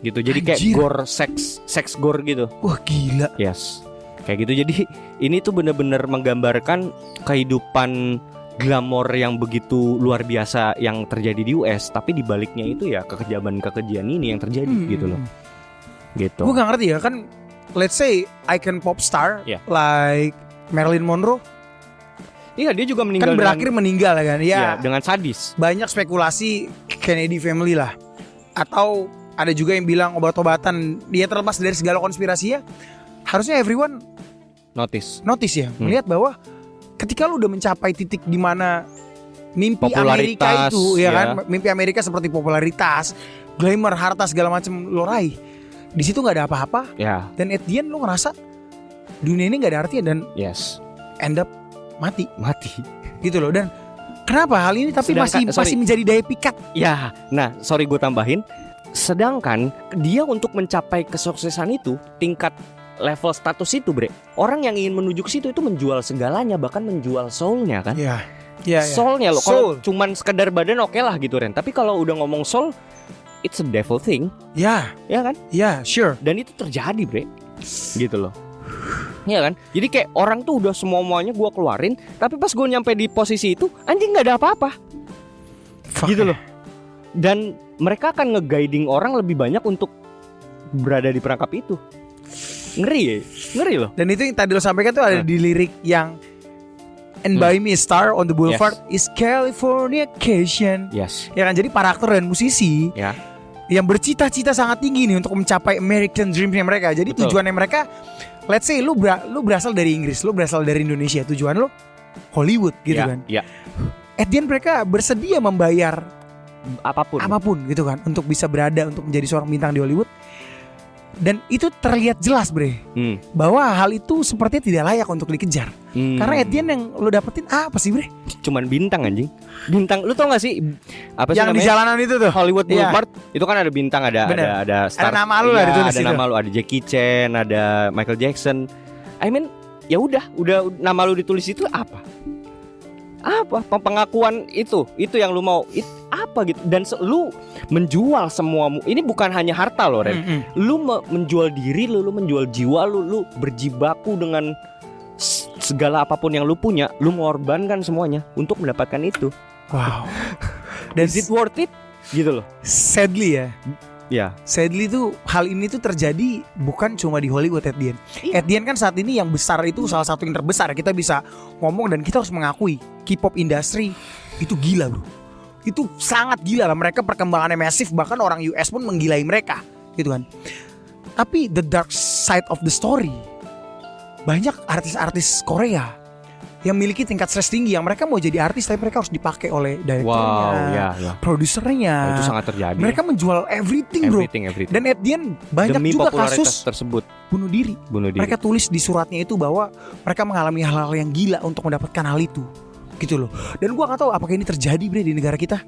gitu. Jadi kayak gore seks gore gitu. Wah, gila. Yes. Kayak gitu. Jadi ini tuh bener-bener menggambarkan kehidupan glamor yang begitu luar biasa yang terjadi di US, tapi di baliknya itu ya kekejaman ini yang terjadi gitu loh. Gitu. Gue gak ngerti ya kan, let's say icon pop star like Marilyn Monroe. Iya, dia juga meninggal. Kan berakhir meninggal ya kan. Ya, dengan sadis. Banyak spekulasi Kennedy family lah. Atau ada juga yang bilang obat-obatan. Dia terlepas dari segala konspirasi ya, harusnya everyone notice ya, melihat bahwa ketika lu udah mencapai titik di mana mimpi Amerika Popularitas, itu, ya ya. kan, mimpi Amerika seperti popularitas, glamour, harta segala macam lo raih, di situ nggak ada apa-apa, Ya, dan at the end lo ngerasa dunia ini nggak ada artinya dan yes, end up mati, mati. gitu loh. Dan kenapa hal ini tapi masih menjadi daya pikat? Ya, nah sorry gue tambahin. Sedangkan dia untuk mencapai kesuksesan itu, tingkat level status itu, bre, orang yang ingin menuju ke situ itu menjual segalanya, bahkan menjual soulnya kan. Ya. Soulnya loh. Kalau cuman sekedar badan oke lah gitu Ren. Tapi kalau udah ngomong soul, it's a devil thing. Ya kan? Ya, sure. Dan itu terjadi, bre, gitu loh. Iya kan? Jadi kayak orang tuh udah semuanya gue keluarin, tapi pas gue nyampe di posisi itu, anjing nggak ada apa-apa. Gitu loh. Dan mereka akan nge-guiding orang lebih banyak untuk berada di perangkap itu. Ngeri loh. Dan itu yang tadi lo sampaikan tuh ada di lirik yang And by me star on the boulevard is Californication. Yes. Ya kan, jadi para aktor dan musisi Ya. yang bercita-cita sangat tinggi nih untuk mencapai American Dream-nya mereka. Jadi Betul. tujuannya mereka, let's say lu berasal dari Inggris, lu berasal dari Indonesia, tujuan lu Hollywood gitu kan. Ya. At the end mereka bersedia membayar Apapun gitu kan untuk bisa berada, untuk menjadi seorang bintang di Hollywood. Dan itu terlihat jelas, bre, bahwa hal itu sepertinya tidak layak untuk dikejar. Karena at the end yang lo dapetin apa sih, bre? Cuman bintang, anjing. Bintang, lu tau gak sih apa sih Yang di namanya? jalanan itu tuh Hollywood Boulevard itu kan ada bintang, ada star, ada nama lu lah ditulis ada itu. nama lu, ada Jackie Chan, ada Michael Jackson. I mean, ya udah nama lu ditulis itu apa pengakuan itu yang lu mau apa gitu. Dan lu menjual semuamu. Ini bukan hanya harta lo, Ren. Lu menjual diri lu menjual jiwa lu berjibaku dengan segala apapun yang lu punya, lu mengorbankan semuanya untuk mendapatkan itu. Wow. Dan is it worth it? Gitu loh. Sadly ya. Ya. Sadly tuh hal ini tuh terjadi bukan cuma di Hollywood at the end. At the end kan saat ini yang besar itu salah satu yang terbesar. Kita bisa ngomong dan kita harus mengakui K-pop industry itu gila, bro. Itu sangat gila lah. Mereka perkembangannya masif, bahkan orang US pun menggilai mereka, gitu kan. Tapi the dark side of the story, banyak artis-artis Korea yang memiliki tingkat stres tinggi, yang mereka mau jadi artis tapi mereka harus dipakai oleh direkturnya, produsernya. Itu sangat terjadi. Mereka menjual everything, bro. Everything. Dan at the end banyak demi juga popularitas kasus tersebut bunuh diri. Mereka tulis di suratnya itu bahwa mereka mengalami hal-hal yang gila untuk mendapatkan hal itu, gitu loh. Dan gua gak tahu apakah ini terjadi, bre, di negara kita.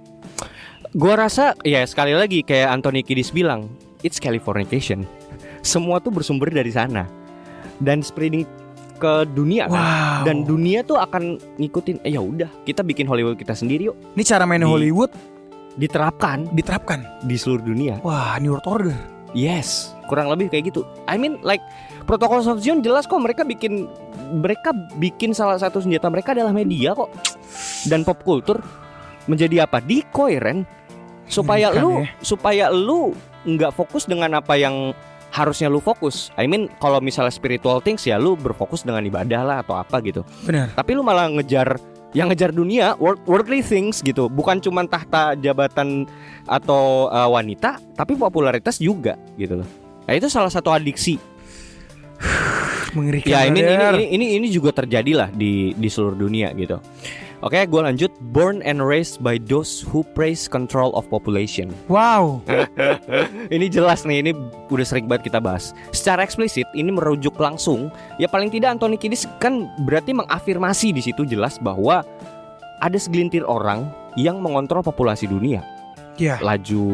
Gua rasa ya sekali lagi kayak Anthony Kiedis bilang, it's Californication. Semua tuh bersumber dari sana dan spreading ke dunia kan. Dan dunia tuh akan ngikutin. Ya udah, kita bikin Hollywood kita sendiri yuk. Ini cara main Hollywood diterapkan di seluruh dunia. Wah, New World Order. Yes, kurang lebih kayak gitu. I mean like Protocol of Zion jelas kok mereka bikin salah satu senjata mereka adalah media kok. Dan pop culture menjadi apa? Decoy, Ren. Supaya lu nggak fokus dengan apa yang harusnya lu fokus. I mean kalau misalnya spiritual things ya lu berfokus dengan ibadah lah atau apa gitu. Benar. Tapi lu malah ngejar dunia, worldly things gitu. Bukan cuma tahta, jabatan atau wanita, tapi popularitas juga gitu loh. Nah itu salah satu adiksi. Mengerikan. Ya ini juga terjadi lah di seluruh dunia gitu. Oke, gue lanjut. Born and raised by those who praise control of population. Wow. Ini jelas nih, ini udah sering banget kita bahas. Secara eksplisit ini merujuk langsung. Ya paling tidak Anthony Kiedis kan berarti mengafirmasi di situ jelas bahwa ada segelintir orang yang mengontrol populasi dunia. Laju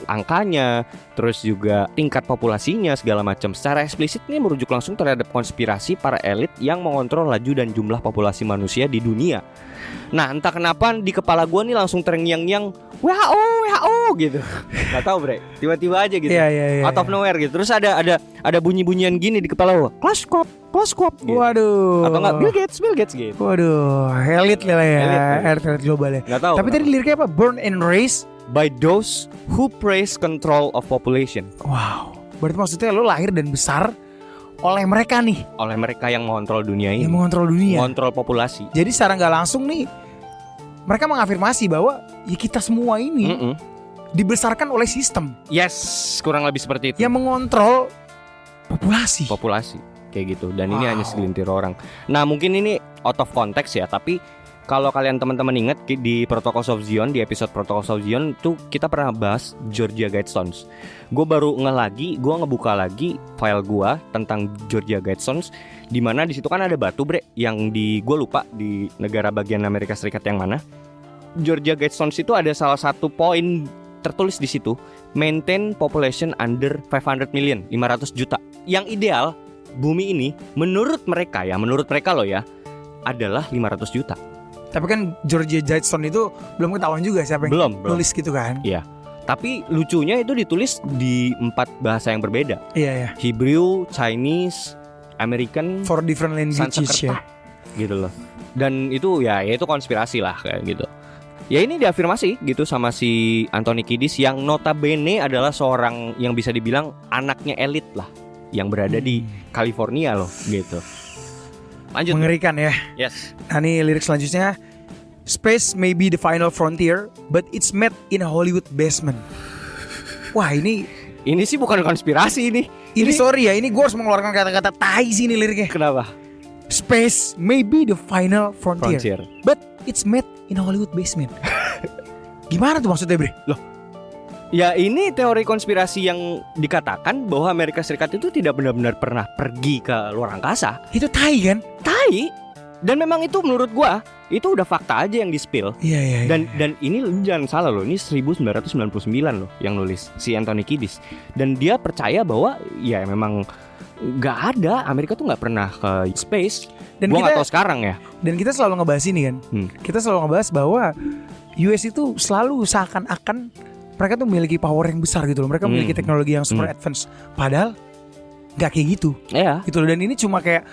angkanya, terus juga tingkat populasinya segala macam. Secara eksplisit ini merujuk langsung terhadap konspirasi para elit yang mengontrol laju dan jumlah populasi manusia di dunia. Nah entah kenapa di kepala gue nih langsung terngiang-ngiang WHO gitu. Gak tau, bre, tiba-tiba aja gitu. Out of nowhere gitu. Terus ada bunyi-bunyian gini di kepala gue. Close Corp gitu. Waduh. Atau enggak Bill Gates gitu. Waduh, elit lah ya. Elit global ya. Gak tahu. Tapi tadi liriknya apa? Born and raised by those who praise control of population. Wow. Berarti maksudnya lo lahir dan besar oleh mereka nih. Oleh mereka yang mengontrol dunia ini. Yang mengontrol dunia. Mengontrol populasi. Jadi secara gak langsung nih mereka mengafirmasi bahwa ya kita semua ini dibesarkan oleh sistem. Yes, kurang lebih seperti itu. Yang mengontrol populasi. kayak gitu. Dan ini Wow. hanya segelintir orang. Nah mungkin ini out of context ya, tapi kalau kalian teman-teman ingat di Protocols of Zion, di episode Protocols of Zion tuh kita pernah bahas Georgia Guidestones. Gue baru ngebuka lagi file gue tentang Georgia Guidestones, di mana di situ kan ada batu bre, yang gue lupa di negara bagian Amerika Serikat yang mana. Georgia Guidestones itu ada salah satu poin tertulis di situ, maintain population under 500 million, 500 juta. Yang ideal bumi ini menurut mereka loh ya, adalah 500 juta. Tapi kan Georgia Guidestone itu belum ketahuan juga siapa yang Belum. nulis gitu kan. Iya. Tapi lucunya itu ditulis di 4 bahasa yang berbeda. Iya. Hebrew, Chinese, American, 4 different languages Sanskerta, ya. gitu loh. Dan itu ya itu konspirasi lah kayak gitu. Ya ini diafirmasi gitu sama si Anthony Kiddis yang notabene adalah seorang yang bisa dibilang anaknya elit lah, yang berada di California loh gitu. Lanjut. Mengerikan ya. Yes. Nah ini lirik selanjutnya, space may be the final frontier, but it's made in a Hollywood basement. Wah ini sih bukan konspirasi ini. Ini sorry ya, ini gue harus mengeluarkan kata-kata tai sih ini liriknya. Kenapa? Space may be the final frontier, but it's made in a Hollywood basement. Gimana tuh maksudnya bre? Loh, ya ini teori konspirasi yang dikatakan bahwa Amerika Serikat itu tidak benar-benar pernah pergi ke luar angkasa. Itu tai kan? Tai. Dan memang itu menurut gua itu udah fakta aja yang di-spill. Iya. Dan ini lu jangan salah loh, ini 1999 loh yang nulis si Anthony Kiddis. Dan dia percaya bahwa ya memang nggak ada, Amerika tuh nggak pernah ke space. Dan gua nggak kita- tahu sekarang ya. Dan kita selalu ngebahas ini kan. Kita selalu ngebahas bahwa US itu selalu seakan-akan mereka tuh memiliki power yang besar gitu loh. Mereka memiliki teknologi yang super advance. Padahal nggak kayak gitu. Iya. Gitu loh. Dan ini cuma kayak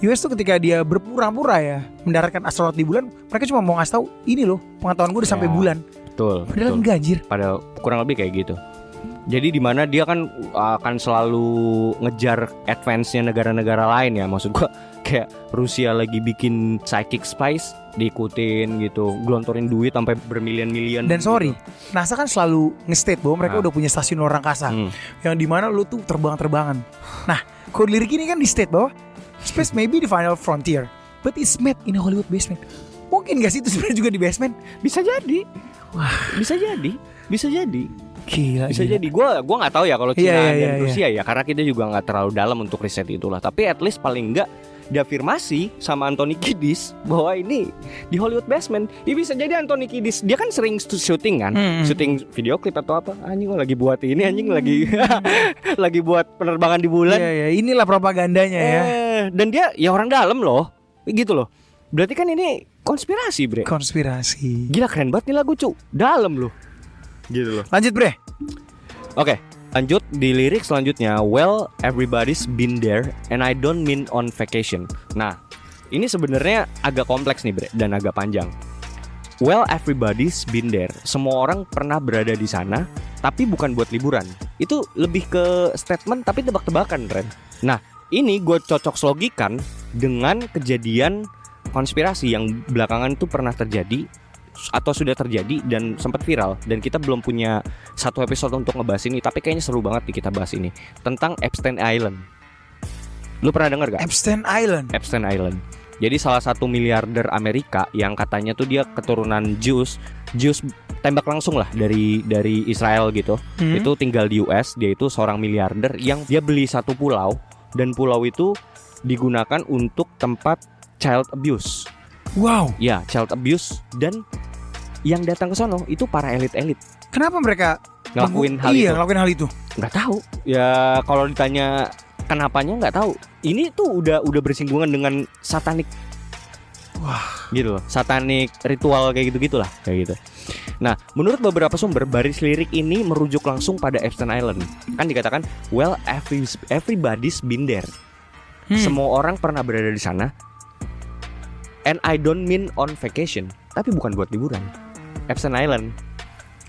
US tuh ketika dia berpura-pura ya mendaratkan astronot di bulan, mereka cuma mau ngasih tahu ini loh pengetahuan gue udah sampai Ya. bulan. Betul. Padahal enggak anjir. Pada kurang lebih kayak gitu. Jadi di mana dia kan akan selalu ngejar advance-nya negara-negara lain ya. Maksud gua kayak Rusia lagi bikin psychic spice, diikutin gitu, gelontorin duit sampai bermilion-milion. Dan sorry, NASA kan selalu nge-state bahwa mereka udah punya stasiun luar angkasa yang dimana lu tuh terbang-terbangan. Nah, kode lirik ini kan di-state bahwa space may be the final frontier, but it's made in a Hollywood basement. Mungkin gak sih itu sebenarnya juga di basement? Bisa jadi. Wah, Bisa jadi. gila. Bisa jadi. Gua nggak tahu ya kalau Cina Iya, dan Rusia ya, karena kita juga nggak terlalu dalam untuk riset itulah. Tapi at least paling nggak diafirmasi sama Anthony Kiddis bahwa ini di Hollywood basement. Ya bisa jadi Anthony Kiddis dia kan sering syuting kan, syuting video klip atau apa. Anjing gua lagi buat ini, anjing lagi lagi buat penerbangan di bulan. Iya, inilah propagandanya ya. Dan dia ya orang dalam loh, gitu loh. Berarti kan ini konspirasi bre. Konspirasi. Gila keren banget nih lagu cu, dalam loh. Gitu loh. Lanjut bre. Oke, lanjut di lirik selanjutnya. Well, everybody's been there and I don't mean on vacation. Nah, ini sebenarnya agak kompleks nih bre, dan agak panjang. Well, everybody's been there. Semua orang pernah berada di sana, tapi bukan buat liburan. Itu lebih ke statement tapi tebak-tebakan, Ren. Nah, ini gue cocok logikan dengan kejadian konspirasi yang belakangan itu pernah terjadi atau sudah terjadi dan sempat viral, dan kita belum punya satu episode untuk ngebahas ini, tapi kayaknya seru banget nih kita bahas ini tentang Epstein Island. Lu pernah dengar gak? Epstein Island. Epstein Island. Jadi salah satu miliarder Amerika yang katanya tuh dia keturunan Jews tembak langsung lah dari Israel gitu. Itu tinggal di US, dia itu seorang miliarder yang dia beli satu pulau, dan pulau itu digunakan untuk tempat child abuse. Wow. Ya, child abuse, dan yang datang ke sono itu para elit-elit. Kenapa mereka Ngelakuin hal iya, itu? ngelakuin hal itu. Nggak tahu. Ya kalau ditanya kenapanya nggak tahu. Ini tuh udah bersinggungan dengan satanik. Wah, Gitu loh. Satanik ritual kayak gitu-gitulah, kayak gitu. Nah, menurut beberapa sumber, baris lirik ini merujuk langsung pada Epstein Island. Kan dikatakan, well, everybody's been there. Semua orang pernah berada di sana. And I don't mean on vacation, tapi bukan buat liburan. Epstein Island.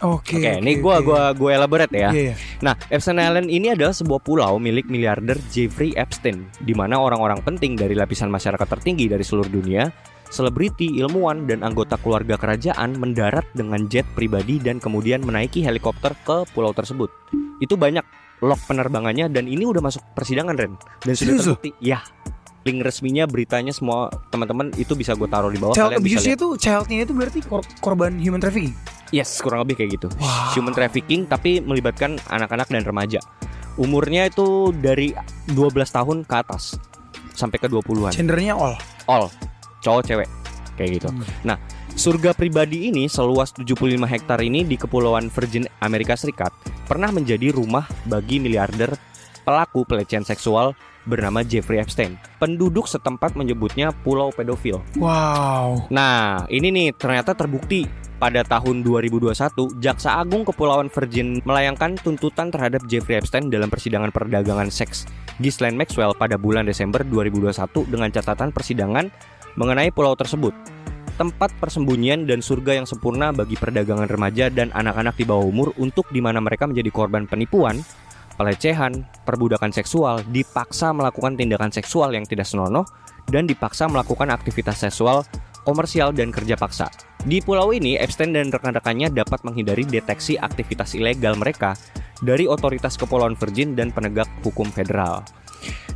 Oke, Ini gue elaborate ya. Iya. Nah, Epstein Island ini adalah sebuah pulau milik miliarder Jeffrey Epstein, di mana orang-orang penting dari lapisan masyarakat tertinggi dari seluruh dunia, selebriti, ilmuwan, dan anggota keluarga kerajaan mendarat dengan jet pribadi dan kemudian menaiki helikopter ke pulau tersebut. Itu banyak log penerbangannya dan ini udah masuk persidangan Ren. Dan sudah Serius lu? terbukti. Ya. Link resminya beritanya semua teman-teman itu bisa gue taruh di bawah. Child Kalian bisa abuse lihat. itu childnya itu berarti korban human trafficking. Yes, kurang lebih kayak gitu. Wow. Human trafficking tapi melibatkan anak-anak dan remaja. Umurnya itu dari 12 tahun ke atas sampai ke 20-an. Gendernya all. Cowok cewek kayak gitu. Nah, surga pribadi ini seluas 75 hektar ini di Kepulauan Virgin Amerika Serikat pernah menjadi rumah bagi miliarder pelaku pelecehan seksual bernama Jeffrey Epstein. Penduduk setempat menyebutnya pulau pedofil. Wow. Nah, ini nih ternyata terbukti. Pada tahun 2021, Jaksa Agung Kepulauan Virgin melayangkan tuntutan terhadap Jeffrey Epstein dalam persidangan perdagangan seks Ghislaine Maxwell pada bulan Desember 2021 dengan catatan persidangan mengenai pulau tersebut. Tempat persembunyian dan surga yang sempurna bagi perdagangan remaja dan anak-anak di bawah umur untuk di mana mereka menjadi korban penipuan, pelecehan, perbudakan seksual, dipaksa melakukan tindakan seksual yang tidak senonoh, dan dipaksa melakukan aktivitas seksual komersial dan kerja paksa. Di pulau ini, Epstein dan rekan-rekannya dapat menghindari deteksi aktivitas ilegal mereka dari otoritas Kepulauan Virgin dan penegak hukum federal.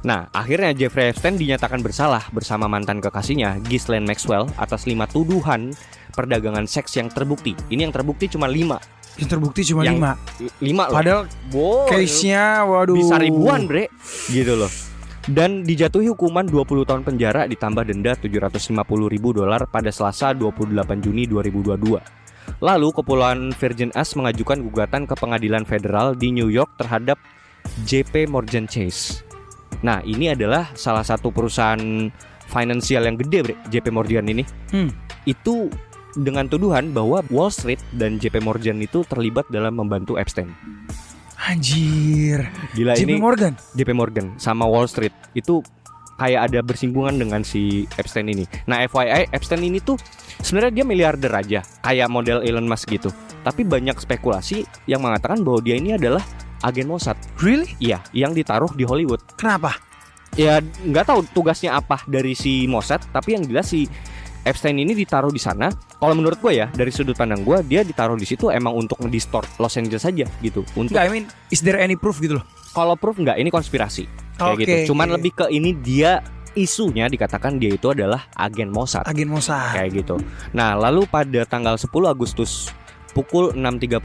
Nah, akhirnya Jeffrey Epstein dinyatakan bersalah bersama mantan kekasihnya, Ghislaine Maxwell, atas 5 tuduhan perdagangan seks yang terbukti. Ini yang terbukti cuma 5. Yang terbukti cuma 5. 5 loh. Padahal case-nya waduh bisa ribuan, Bre. Gitu loh. Dan dijatuhi hukuman 20 tahun penjara ditambah denda $750.000 pada Selasa 28 Juni 2022. Lalu Kepulauan Virgin Islands mengajukan gugatan ke pengadilan federal di New York terhadap JP Morgan Chase. Nah, ini adalah salah satu perusahaan finansial yang gede, Bre, JP Morgan ini. Itu dengan tuduhan bahwa Wall Street dan JP Morgan itu terlibat dalam membantu Epstein. Anjir. Gila, JP ini Morgan. JP Morgan sama Wall Street itu kayak ada bersinggungan dengan si Epstein ini. Nah, FYI, Epstein ini tuh sebenarnya dia miliarder aja, kayak model Elon Musk gitu. Tapi banyak spekulasi yang mengatakan bahwa dia ini adalah agen Mossad. Really? Iya, yang ditaruh di Hollywood. Kenapa? Ya nggak tahu tugasnya apa dari si Mossad, tapi yang jelas si Epstein ini ditaruh di sana. Kalau menurut gue ya, dari sudut pandang gue, dia ditaruh di situ emang untuk ngedistort Los Angeles saja gitu. Untuk Enggak, I mean, is there any proof gitu loh? kalau proof nggak, ini konspirasi kayak Oke, gitu. Cuman oke. lebih ke ini dia isunya dikatakan dia itu adalah agen Mossad Agen Mossad. kayak gitu. Nah, lalu pada tanggal 10 Agustus pukul 6.30,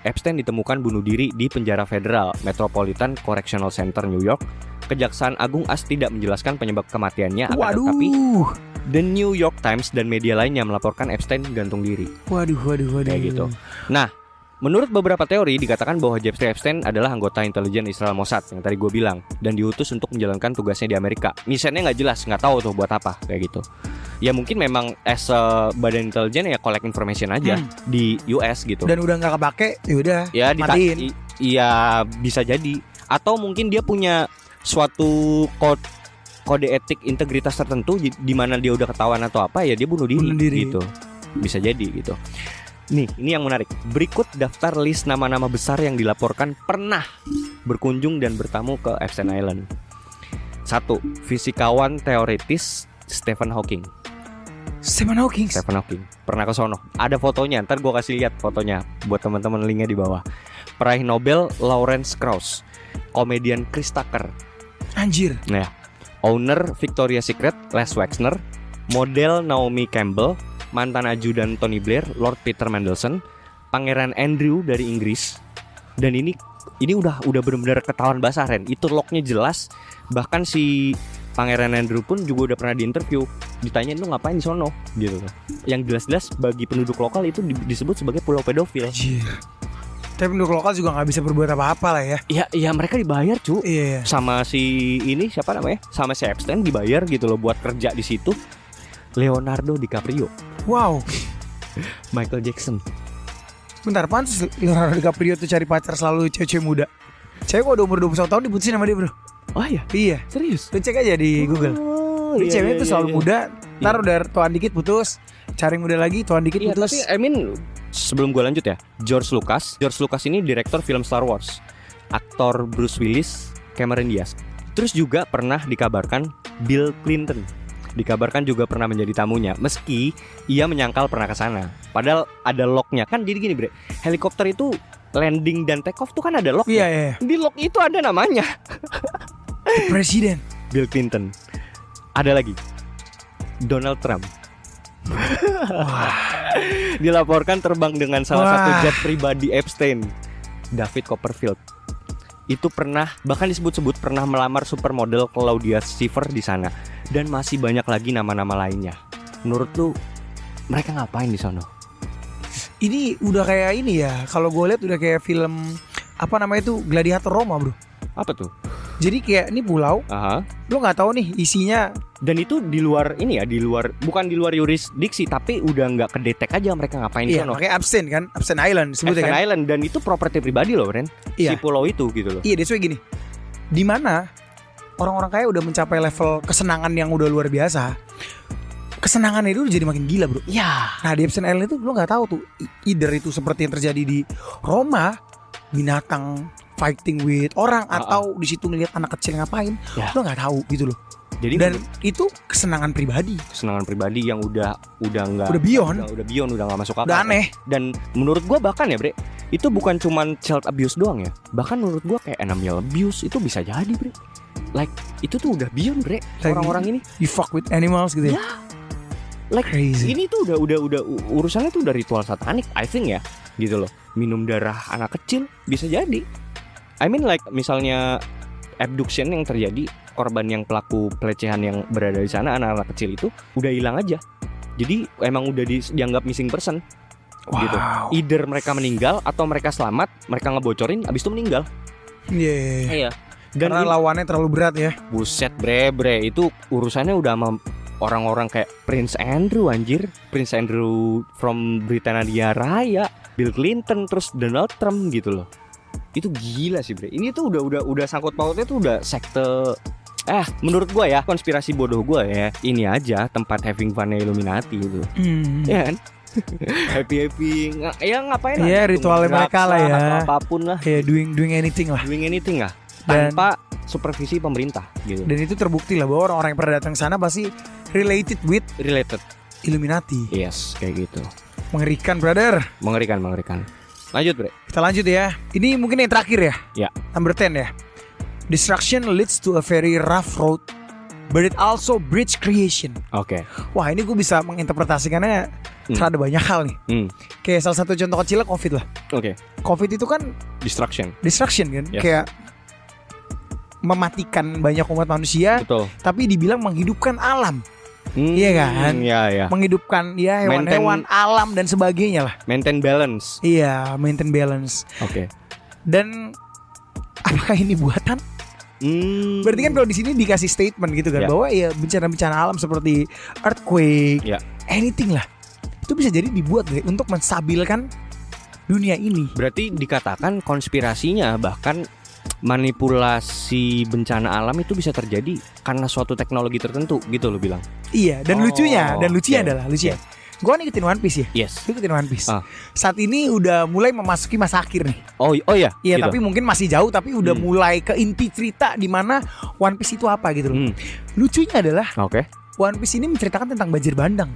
Epstein ditemukan bunuh diri di penjara federal Metropolitan Correctional Center New York. Kejaksaan Agung AS tidak menjelaskan penyebab kematiannya, akan tetapi Waduh. The New York Times dan media lainnya melaporkan Epstein gantung diri. Waduh. Kayak gitu. Nah, menurut beberapa teori dikatakan bahwa Jeffrey Epstein adalah anggota intelijen Israel Mossad yang tadi gue bilang, dan diutus untuk menjalankan tugasnya di Amerika. Misinya nggak jelas, nggak tahu tuh buat apa kayak gitu. Ya mungkin memang as a badan intelijen ya collect information aja di US gitu. Dan udah nggak kepake, yaudah Ya matiin. iya bisa jadi. Atau mungkin dia punya suatu kode etik integritas tertentu di mana dia udah ketahuan atau apa ya dia bunuh diri. Gitu. Bisa jadi gitu. Nih, ini yang menarik. Berikut daftar list nama-nama besar yang dilaporkan pernah berkunjung dan bertamu ke Epstein Island. 1. Fisikawan teoritis Stephen Hawking. Stephen Hawking. Pernah ke sono. Ada fotonya, ntar gue kasih lihat fotonya buat teman-teman, linknya di bawah. Peraih Nobel Lawrence Krauss. Komedian Chris Tucker. Anjir. Nah, owner Victoria's Secret Les Wexner. Model Naomi Campbell. Mantan ajudan Tony Blair, Lord Peter Mandelson. Pangeran Andrew dari Inggris. Dan ini udah benar-benar ketahuan basah, Ren. Itu lognya jelas. Bahkan si Pangeran Andrew pun juga udah pernah diinterview, ditanyain lu ngapain di sono gitu. Yang jelas-jelas bagi penduduk lokal itu disebut sebagai pulau pedofil. Anjir. Tapi penduduk lokal juga nggak bisa berbuat apa-apa lah ya. Iya mereka dibayar cu. Iya. Sama si ini siapa namanya? Sama si Epstein dibayar gitu loh buat kerja di situ. Leonardo DiCaprio, Wow. Michael Jackson. Bentar, pantes Leonardo DiCaprio tuh cari pacar selalu cewek-cewek muda. Cewek kok udah umur 21 tahun diputusin sama dia, bro. Oh iya, Iya. serius? Lu cek aja di Google. Jadi ceweknya tuh selalu muda. Ntar udah tuan dikit putus, cari muda lagi, tuan dikit Iya, putus. tapi I mean sebelum gue lanjut ya, George Lucas ini direktur film Star Wars, aktor Bruce Willis, Cameron Diaz. Terus juga pernah dikabarkan Bill Clinton, dikabarkan juga pernah menjadi tamunya, meski ia menyangkal pernah ke sana. Padahal ada lognya kan. Jadi gini bre, helikopter itu landing dan take off tuh kan ada lock. Iya, iya. Di lock itu ada namanya. Presiden. Bill Clinton. Ada lagi Donald Trump. Dilaporkan terbang dengan salah satu jet pribadi Epstein, David Copperfield. Itu pernah, bahkan disebut-sebut pernah melamar supermodel Claudia Schiffer di sana. Dan masih banyak lagi nama-nama lainnya. Menurut lu mereka ngapain di sana? Ini udah kayak ini ya. Kalau gue lihat udah kayak film apa namanya itu, Gladiator Roma, bro. Apa tuh? Jadi kayak ini pulau, Aha. lu nggak tahu nih isinya. Dan itu di luar ini ya, bukan di luar yurisdiksi, tapi udah nggak kedetek aja mereka ngapain di Iya, sana. makanya Abstain kan, Abstain Island sebutnya Epstein kan. Island, dan itu properti pribadi loh, Ren. Iya. Si pulau itu gitu loh. Iya, dia gini. Di mana orang-orang kaya udah mencapai level kesenangan yang udah luar biasa. Kesenangan itu jadi makin gila, bro. Ya. Nah, di Abstain Island itu lu nggak tahu tuh, either itu seperti yang terjadi di Roma, binatang fighting with orang, atau di situ ngelihat anak kecil ngapain, lu nggak tahu gitu loh. Jadi dan itu kesenangan pribadi yang udah nggak, udah beyond, udah nggak masuk akal. Udah aneh. Dan menurut gua bahkan ya, Bre, itu bukan cuman child abuse doang ya. Bahkan menurut gua kayak animal abuse itu bisa jadi, Bre. Like itu tuh udah beyond, Bre. Orang-orang ini you fuck with animals gitu ya. Like crazy. Ini tuh udah urusannya tuh udah ritual satanik, I think ya, gitu loh. Minum darah anak kecil bisa jadi. I mean like misalnya abduction yang terjadi, korban yang pelaku pelecehan yang berada di sana, anak-anak kecil itu udah hilang aja. Jadi emang udah dianggap missing person. Gitu. Either mereka meninggal atau mereka selamat, mereka ngebocorin abis itu meninggal. Iya. Dan karena lawannya terlalu berat ya. Buset, bre, itu urusannya udah sama orang-orang kayak Prince Andrew, anjir. Prince Andrew from Britania Raya, Bill Clinton, terus Donald Trump gitu loh. Itu gila sih, bre. Ini tuh udah sangkut pautnya tuh udah sekte. Menurut gua ya, konspirasi bodoh gua ya, ini aja tempat having fun Illuminati gitu. Ya kan? Happy ya ngapain lah. Iya, ritualnya mereka lah ya. Atau apapun lah. Ya doing anything lah. Doing anything lah. Tanpa supervisi pemerintah gitu. Dan itu terbukti lah bahwa orang-orang yang pernah datang sana pasti related Illuminati. Yes, kayak gitu. Mengerikan, brother. Mengerikan. Lanjut, bre. Kita lanjut ya. Ini mungkin yang terakhir ya. Ya. Number 10 ya. Destruction leads to a very rough road, but it also breeds creation. Oke. Wah, ini gue bisa menginterpretasikannya terhadap banyak hal nih. Kayak salah satu contoh kecilnya COVID lah. Oke. COVID itu kan Destruction kan. Yes. Kayak mematikan banyak umat manusia. Betul. Tapi dibilang menghidupkan alam. Iya kan? Iya. Menghidupkan ya hewan-hewan, alam dan sebagainya lah. Maintain balance. Iya, maintain balance. Oke. Dan apakah ini buatan? Berarti kan kalau di sini dikasih statement gitu kan, bahwa ya bencana-bencana alam seperti earthquake, anything lah, itu bisa jadi dibuat deh untuk menstabilkan dunia ini. Berarti dikatakan konspirasinya, bahkan manipulasi bencana alam itu bisa terjadi karena suatu teknologi tertentu gitu lo bilang. Iya, dan lucunya adalah gue ngikutin One Piece ya. Yes. Gue ngikutin One Piece. Saat ini udah mulai memasuki masa akhir nih. Oh ya. Iya, gitu. tapi mungkin masih jauh, tapi udah mulai ke inti cerita di mana One Piece itu apa gitu loh. Lucunya adalah One Piece ini menceritakan tentang banjir bandang.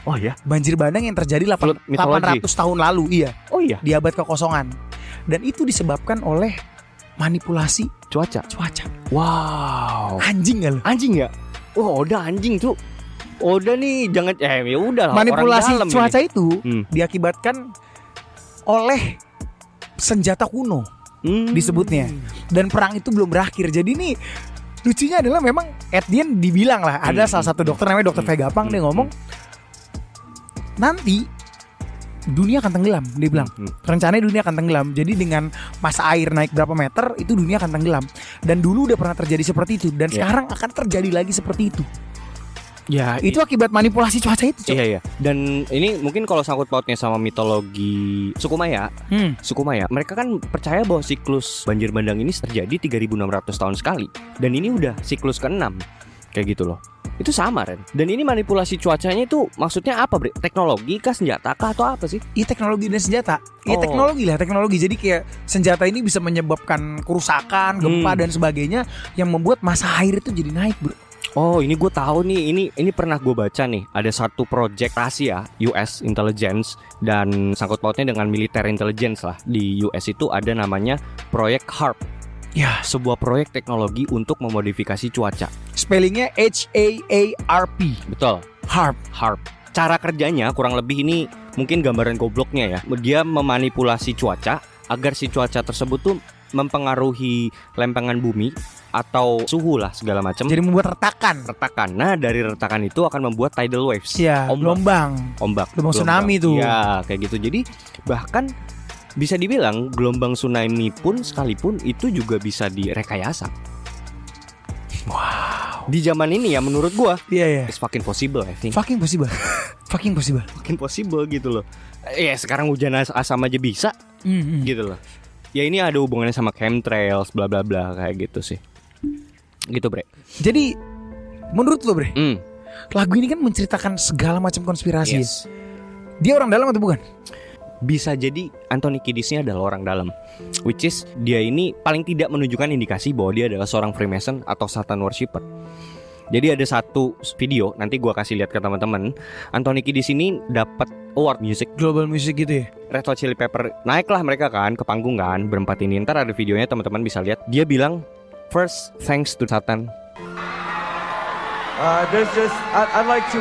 Oh ya. Banjir bandang yang terjadi 800 tahun lalu. Iya. Oh iya. Di abad kekosongan. Dan itu disebabkan oleh manipulasi cuaca. Wow. Anjing gak lo? Anjing ya? Oh, udah anjing tuh. Udah nih, jangan ya udah. Manipulasi cuaca ini. itu diakibatkan oleh senjata kuno disebutnya. Dan perang itu belum berakhir. Jadi nih lucunya adalah memang at the end dibilang lah, ada salah satu dokter namanya Dokter Vegapunk, dia ngomong nanti dunia akan tenggelam. Dia bilang rencananya dunia akan tenggelam. Jadi dengan masa air naik berapa meter, itu dunia akan tenggelam. Dan dulu udah pernah terjadi seperti itu. Dan sekarang akan terjadi lagi seperti itu. Ya, itu akibat manipulasi cuaca itu, Cok. Iya. Dan ini mungkin kalau sangkut pautnya sama mitologi suku Maya. Suku Maya, mereka kan percaya bahwa siklus banjir bandang ini terjadi 3.600 tahun sekali. Dan ini udah siklus ke-6. Kayak gitu loh. Itu sama, Ren. Dan ini manipulasi cuacanya itu maksudnya apa, Bre? Teknologi kah, senjata kah, atau apa sih? Iya, teknologi dan senjata. Iya, teknologi. Jadi kayak senjata ini bisa menyebabkan kerusakan, gempa dan sebagainya, yang membuat masa air itu jadi naik, Bro. Oh, ini gue tahu nih. Ini pernah gue baca nih. Ada satu project rahasia US Intelligence dan sangkut pautnya dengan militer intelligence lah. Di US itu ada namanya proyek HARP. Ya, Sebuah proyek teknologi untuk memodifikasi cuaca. spellingnya HAARP. Betul. HARP. HARP. Cara kerjanya kurang lebih ini mungkin gambaran gobloknya ya. Dia memanipulasi cuaca agar si cuaca tersebut tuh mempengaruhi lempengan bumi atau suhu lah segala macam. Jadi membuat retakan. Nah, dari retakan itu akan membuat tidal waves. Ya, gelombang Ombak. Gelombang tsunami tuh. Ya, kayak gitu. Jadi bahkan bisa dibilang gelombang tsunami pun sekalipun itu juga bisa direkayasa. Wow. Di zaman ini ya menurut gua Iya, iya. it's fucking possible I think. Fucking possible. Fucking possible. Fucking possible gitu loh. Ya sekarang hujan asam aja bisa gitu loh. Ya ini ada hubungannya sama chemtrails bla bla bla kayak gitu sih. Gitu, Bre. Jadi menurut lo, Bre, Hmm. lagu ini kan menceritakan segala macam konspirasi. Yes. Dia orang dalam atau bukan? Bisa jadi Anthony Kiddisnya adalah orang dalam, which is dia ini paling tidak menunjukkan indikasi bahwa dia adalah seorang Freemason atau Satan worshipper. Jadi ada satu video, nanti gua kasih lihat ke teman-teman. Anthony Kiddis ini dapat award music Global music gitu ya. Red Hot Chili Pepper. Naiklah mereka kan ke panggung kan, berempat ini. Ntar ada videonya teman-teman bisa lihat. Dia bilang, "First thanks to Satan." I'd like to,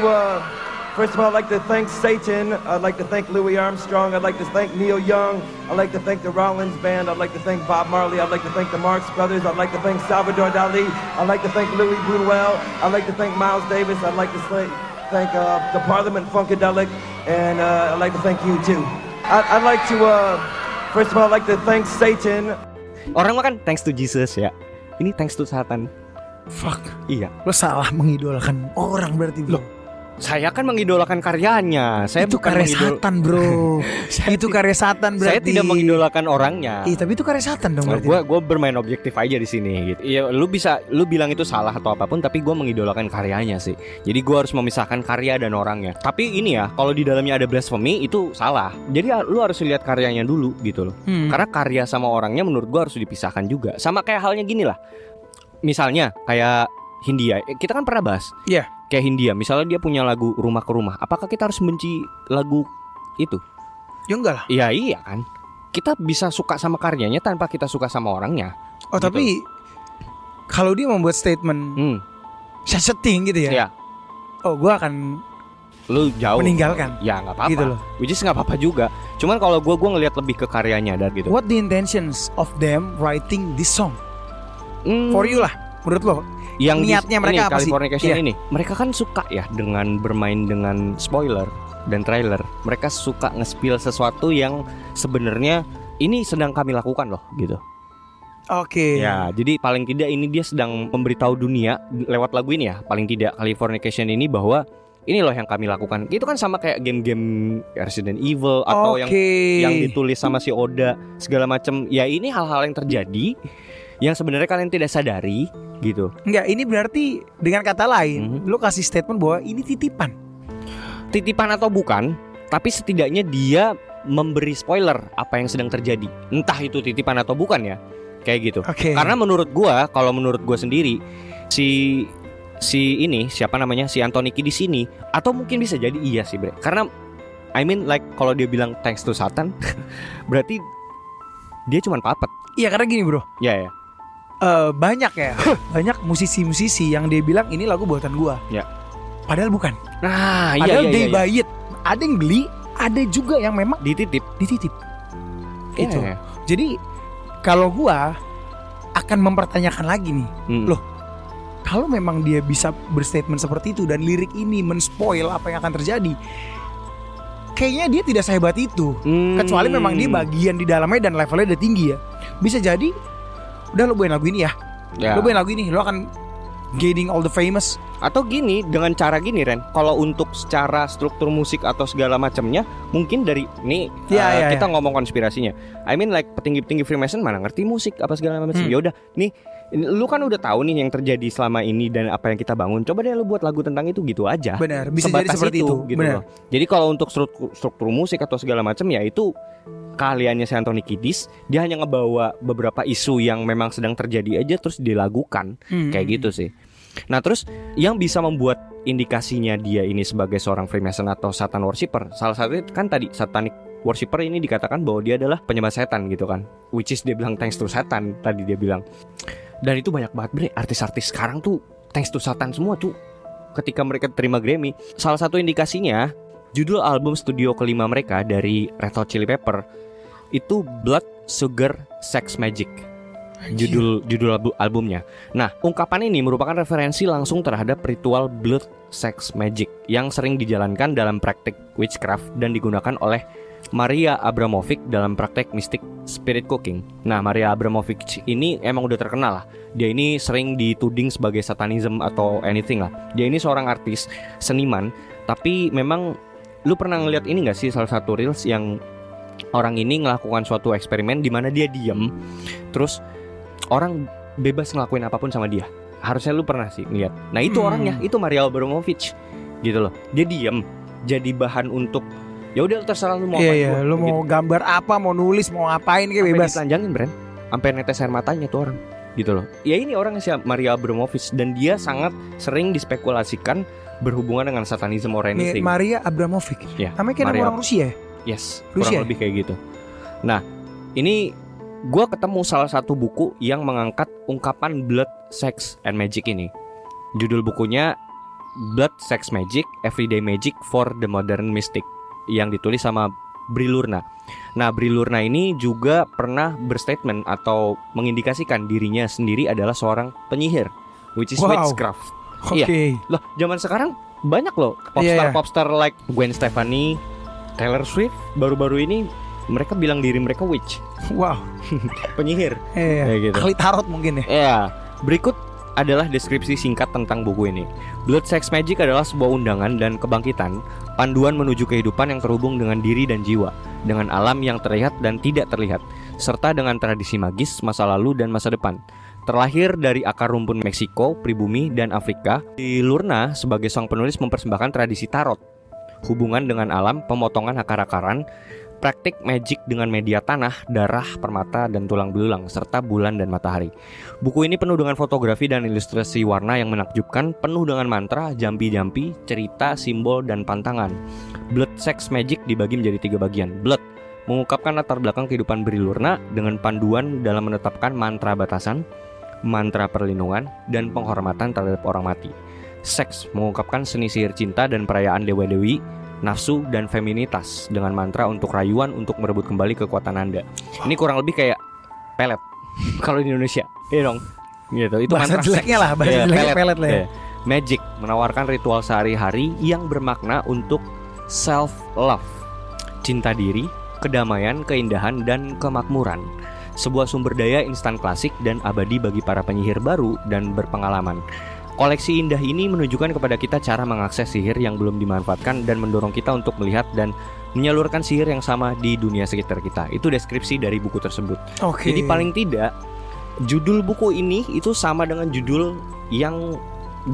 first of all, I'd like to thank Satan. I'd like to thank Louis Armstrong. I'd like to thank Neil Young. I'd like to thank the Rollins Band. I'd like to thank Bob Marley. I'd like to thank the Marx Brothers. I'd like to thank Salvador Dali. I'd like to thank Louis Buñuel. I'd like to thank Miles Davis. I'd like to thank the Parliament Funkadelic. And I'd like to thank you too. I'd like to, first of all, I'd like to thank Satan. Orang mah kan thanks to Jesus ya. Ini thanks to Satan. Fuck. Iya. Lo salah mengidolakan orang berarti, bro. Saya kan mengidolakan karyanya. Saya Itu bukan karya Satan, bro. Itu karya Satan berarti. Saya tidak mengidolakan orangnya. Iya, tapi itu karya Satan dong Nah, berarti. gue bermain objektif aja di sini gitu. Iya, lu bilang itu salah atau apapun, tapi gue mengidolakan karyanya sih. Jadi gue harus memisahkan karya dan orangnya. Tapi ini ya, kalau di dalamnya ada blasphemy itu salah. Jadi lu harus lihat karyanya dulu gitu loh. Karena karya sama orangnya menurut gue harus dipisahkan juga. Sama kayak halnya gini lah. Misalnya kayak Hindia, kita kan pernah bahas. Iya. Kayak Hindia, misalnya dia punya lagu Rumah ke Rumah. Apakah kita harus benci lagu itu? Ya enggak lah. Iya iya kan. Kita bisa suka sama karyanya tanpa kita suka sama orangnya. Oh, Gitu. tapi kalau dia membuat statement setting gitu ya. Ya, Oh, gua akan lu jauh meninggalkan. Ya nggak apa-apa. Gitu loh. Which is nggak apa-apa juga. Cuman kalau gue ngelihat lebih ke karyanya dan gitu. What the intentions of them writing this song? Hmm, For you lah, menurut lo. yang niatnya mereka apa sih? Californication Iya. ini, mereka kan suka ya dengan bermain dengan spoiler dan trailer. Mereka suka nge-spill sesuatu yang sebenarnya ini sedang kami lakukan loh gitu. Oke. Ya, jadi paling tidak ini dia sedang memberitahu dunia lewat lagu ini ya. Paling tidak Californication ini bahwa ini loh yang kami lakukan. Itu kan sama kayak game-game Resident Evil atau yang ditulis sama si Oda segala macam. Ya ini hal-hal yang terjadi yang sebenarnya kalian tidak sadari gitu. Enggak, ini berarti dengan kata lain, lo kasih statement bahwa ini titipan. Titipan atau bukan, tapi setidaknya dia memberi spoiler apa yang sedang terjadi. Entah itu titipan atau bukan ya. Kayak gitu. Oke. Karena menurut gua, kalau menurut gua sendiri si ini siapa namanya, si Anthony Kiddis ini, atau mungkin bisa jadi iya sih bre. Karena I mean like kalau dia bilang thanks to Satan berarti dia cuman puppet. Iya, karena gini bro, Ya ya. banyak ya, banyak musisi-musisi yang dia bilang ini lagu buatan gua. Ya. Padahal bukan. Nah, Padahal iya, they iya. buy it. Ada yang beli, ada juga yang memang Dititip. dititip. Iya, Itu. iya. Jadi kalau gua akan mempertanyakan lagi nih, loh, kalau memang dia bisa berstatement seperti itu dan lirik ini menspoil apa yang akan terjadi, kayaknya dia tidak sehebat itu. Kecuali memang dia bagian di dalamnya dan levelnya udah tinggi ya. Bisa jadi udah lo bawain lagu ini ya. Ya. Lo bawain lagu ini, lo akan gaining all the famous. Atau gini, dengan cara gini Ren, kalau untuk secara struktur musik atau segala macamnya, mungkin dari nih Ya, kita ngomong konspirasinya. I mean like petinggi-petinggi Freemason mana ngerti musik apa segala macam. Ya udah, nih lu kan udah tahu nih yang terjadi selama ini dan apa yang kita bangun. Coba deh lu buat lagu tentang itu gitu aja. Benar, bisa Sebatas jadi seperti itu. gitu Benar. loh. Jadi kalau untuk struktur musik atau segala macam ya itu keahliannya si Anthony Kiddis. Dia hanya ngebawa beberapa isu yang memang sedang terjadi aja terus dilagukan. Kayak gitu sih. Nah terus yang bisa membuat indikasinya dia ini sebagai seorang Freemason atau Satan worshipper, salah satunya kan tadi satanic worshipper ini dikatakan bahwa dia adalah penyembah setan gitu kan, which is dia bilang thanks to Satan tadi dia bilang. Dan itu banyak banget bre, artis-artis sekarang tuh thanks to Satan semua tuh ketika mereka terima Grammy. Salah satu indikasinya judul album studio kelima mereka dari Red Hot Chili Pepper itu Blood, Sugar, Sex, Magic. Judul albumnya. Nah, ungkapan ini merupakan referensi langsung terhadap ritual Blood, Sex, Magic yang sering dijalankan dalam praktik witchcraft dan digunakan oleh Maria Abramovic dalam praktek mistik spirit cooking. Nah, Maria Abramovic ini emang udah terkenal lah. Dia ini sering dituding sebagai satanism atau anything lah. Dia ini seorang artis, seniman, tapi memang lu pernah ngeliat ini gak sih salah satu reels yang orang ini melakukan suatu eksperimen di mana dia diem, terus orang bebas ngelakuin apapun sama dia. Harusnya lu pernah sih ngeliat. Nah itu orangnya, itu Maria Abramovic gitu loh. Dia diem, jadi bahan untuk ya udah terserah lu mau apa. Iya, lu mau gambar apa, mau nulis, mau ngapain kayak bebas. Sampai ditelanjangin Bren, sampai netes air matanya tuh orang gitu loh. Ya ini orangnya si Maria Abramovic dan dia sangat sering dispekulasikan berhubungan dengan satanism or anything. Maria Abramovic. Ya, namanya kayak Maria, orang Rusia ya? Yes, Rusia? Kurang lebih kayak gitu. Nah, ini gue ketemu salah satu buku yang mengangkat ungkapan Blood, Sex, and Magic ini. Judul bukunya Blood, Sex, Magic, Everyday Magic for the Modern Mystic, yang ditulis sama Brie Lurna. Nah, Brie Lurna ini juga pernah berstatement atau mengindikasikan dirinya sendiri adalah seorang penyihir, which is witchcraft. Iya, loh zaman sekarang banyak loh popstar like Gwen Stefani, Taylor Swift, baru-baru ini mereka bilang diri mereka witch. Wow. Penyihir. Gitu. Ahli tarot mungkin ya. Iya. Berikut adalah deskripsi singkat tentang buku ini. Blood, Sex, Magic adalah sebuah undangan dan kebangkitan, panduan menuju kehidupan yang terhubung dengan diri dan jiwa, dengan alam yang terlihat dan tidak terlihat, serta dengan tradisi magis, masa lalu dan masa depan. Terlahir dari akar rumpun Meksiko, pribumi, dan Afrika, Brie Lurna sebagai sang penulis mempersembahkan tradisi tarot, hubungan dengan alam, pemotongan akar-akaran, praktik magic dengan media tanah, darah, permata, dan tulang belulang, serta bulan dan matahari. Buku ini penuh dengan fotografi dan ilustrasi warna yang menakjubkan, penuh dengan mantra, jampi-jampi, cerita, simbol, dan pantangan. Blood, Sex, Magic dibagi menjadi 3 bagian. Blood mengungkapkan latar belakang kehidupan Brie Lurna dengan panduan dalam menetapkan mantra batasan, mantra perlindungan, dan penghormatan terhadap orang mati. Seks mengungkapkan seni sihir cinta dan perayaan dewa-dewi, nafsu, dan feminitas dengan mantra untuk rayuan untuk merebut kembali kekuatan Anda. Ini kurang lebih kayak pelet kalau di Indonesia, iya dong. Gitu. Itu bahasa mantra jeleknya lah, bahasa jeleknya pelet lah ya. Magic menawarkan ritual sehari-hari yang bermakna untuk self love, cinta diri, kedamaian, keindahan, dan kemakmuran. Sebuah sumber daya instan klasik dan abadi bagi para penyihir baru dan berpengalaman. Koleksi indah ini menunjukkan kepada kita cara mengakses sihir yang belum dimanfaatkan dan mendorong kita untuk melihat dan menyalurkan sihir yang sama di dunia sekitar kita. Itu deskripsi dari buku tersebut. Jadi paling tidak judul buku ini itu sama dengan judul yang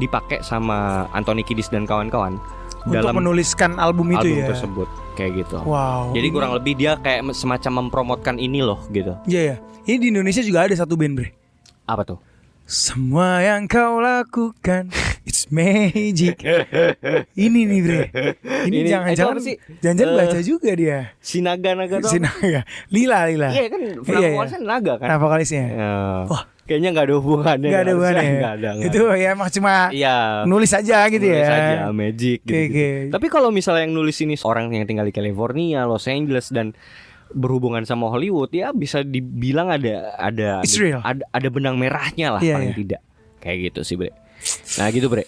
dipakai sama Anthony Kiedis dan kawan-kawan untuk dalam menuliskan album itu ya tersebut. Kayak gitu. Wow. Jadi kurang lebih dia kayak semacam mempromotkan ini loh gitu. Iya ya. Ini di Indonesia juga ada satu band, Bre. Apa tuh? Semua yang kau lakukan it's magic. Ini nih, Bre. Ini jangan-jangan baca juga dia. Sinaga tuh. Sinaga. Lila. Iya kan, vokalisnya naga kan. Nah, vokalisnya. Wah, kayaknya nggak ada hubungannya. Nggak ada hubungannya. Itu ya emang cuma nulis aja gitu ya. Nulis aja magic gitu. Tapi kalau misalnya yang nulis ini orang yang tinggal di California, Los Angeles dan berhubungan sama Hollywood, ya bisa dibilang ada benang merahnya lah paling tidak. Kayak gitu sih, Bre. Nah gitu, Bre.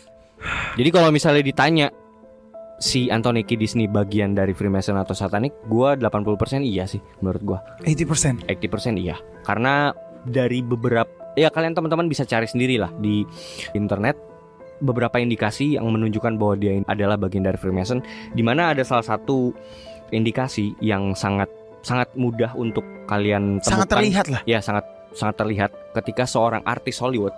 Jadi kalau misalnya ditanya si Anthony Kiedis nih bagian dari Freemason atau Satanik, gua 80% iya sih menurut gua. 80% iya. Karena dari beberapa, ya kalian teman-teman bisa cari sendiri lah di internet beberapa indikasi yang menunjukkan bahwa dia adalah bagian dari Freemason, di mana ada salah satu indikasi yang sangat mudah untuk kalian temukan. Sangat terlihat lah. Ya, sangat terlihat ketika seorang artis Hollywood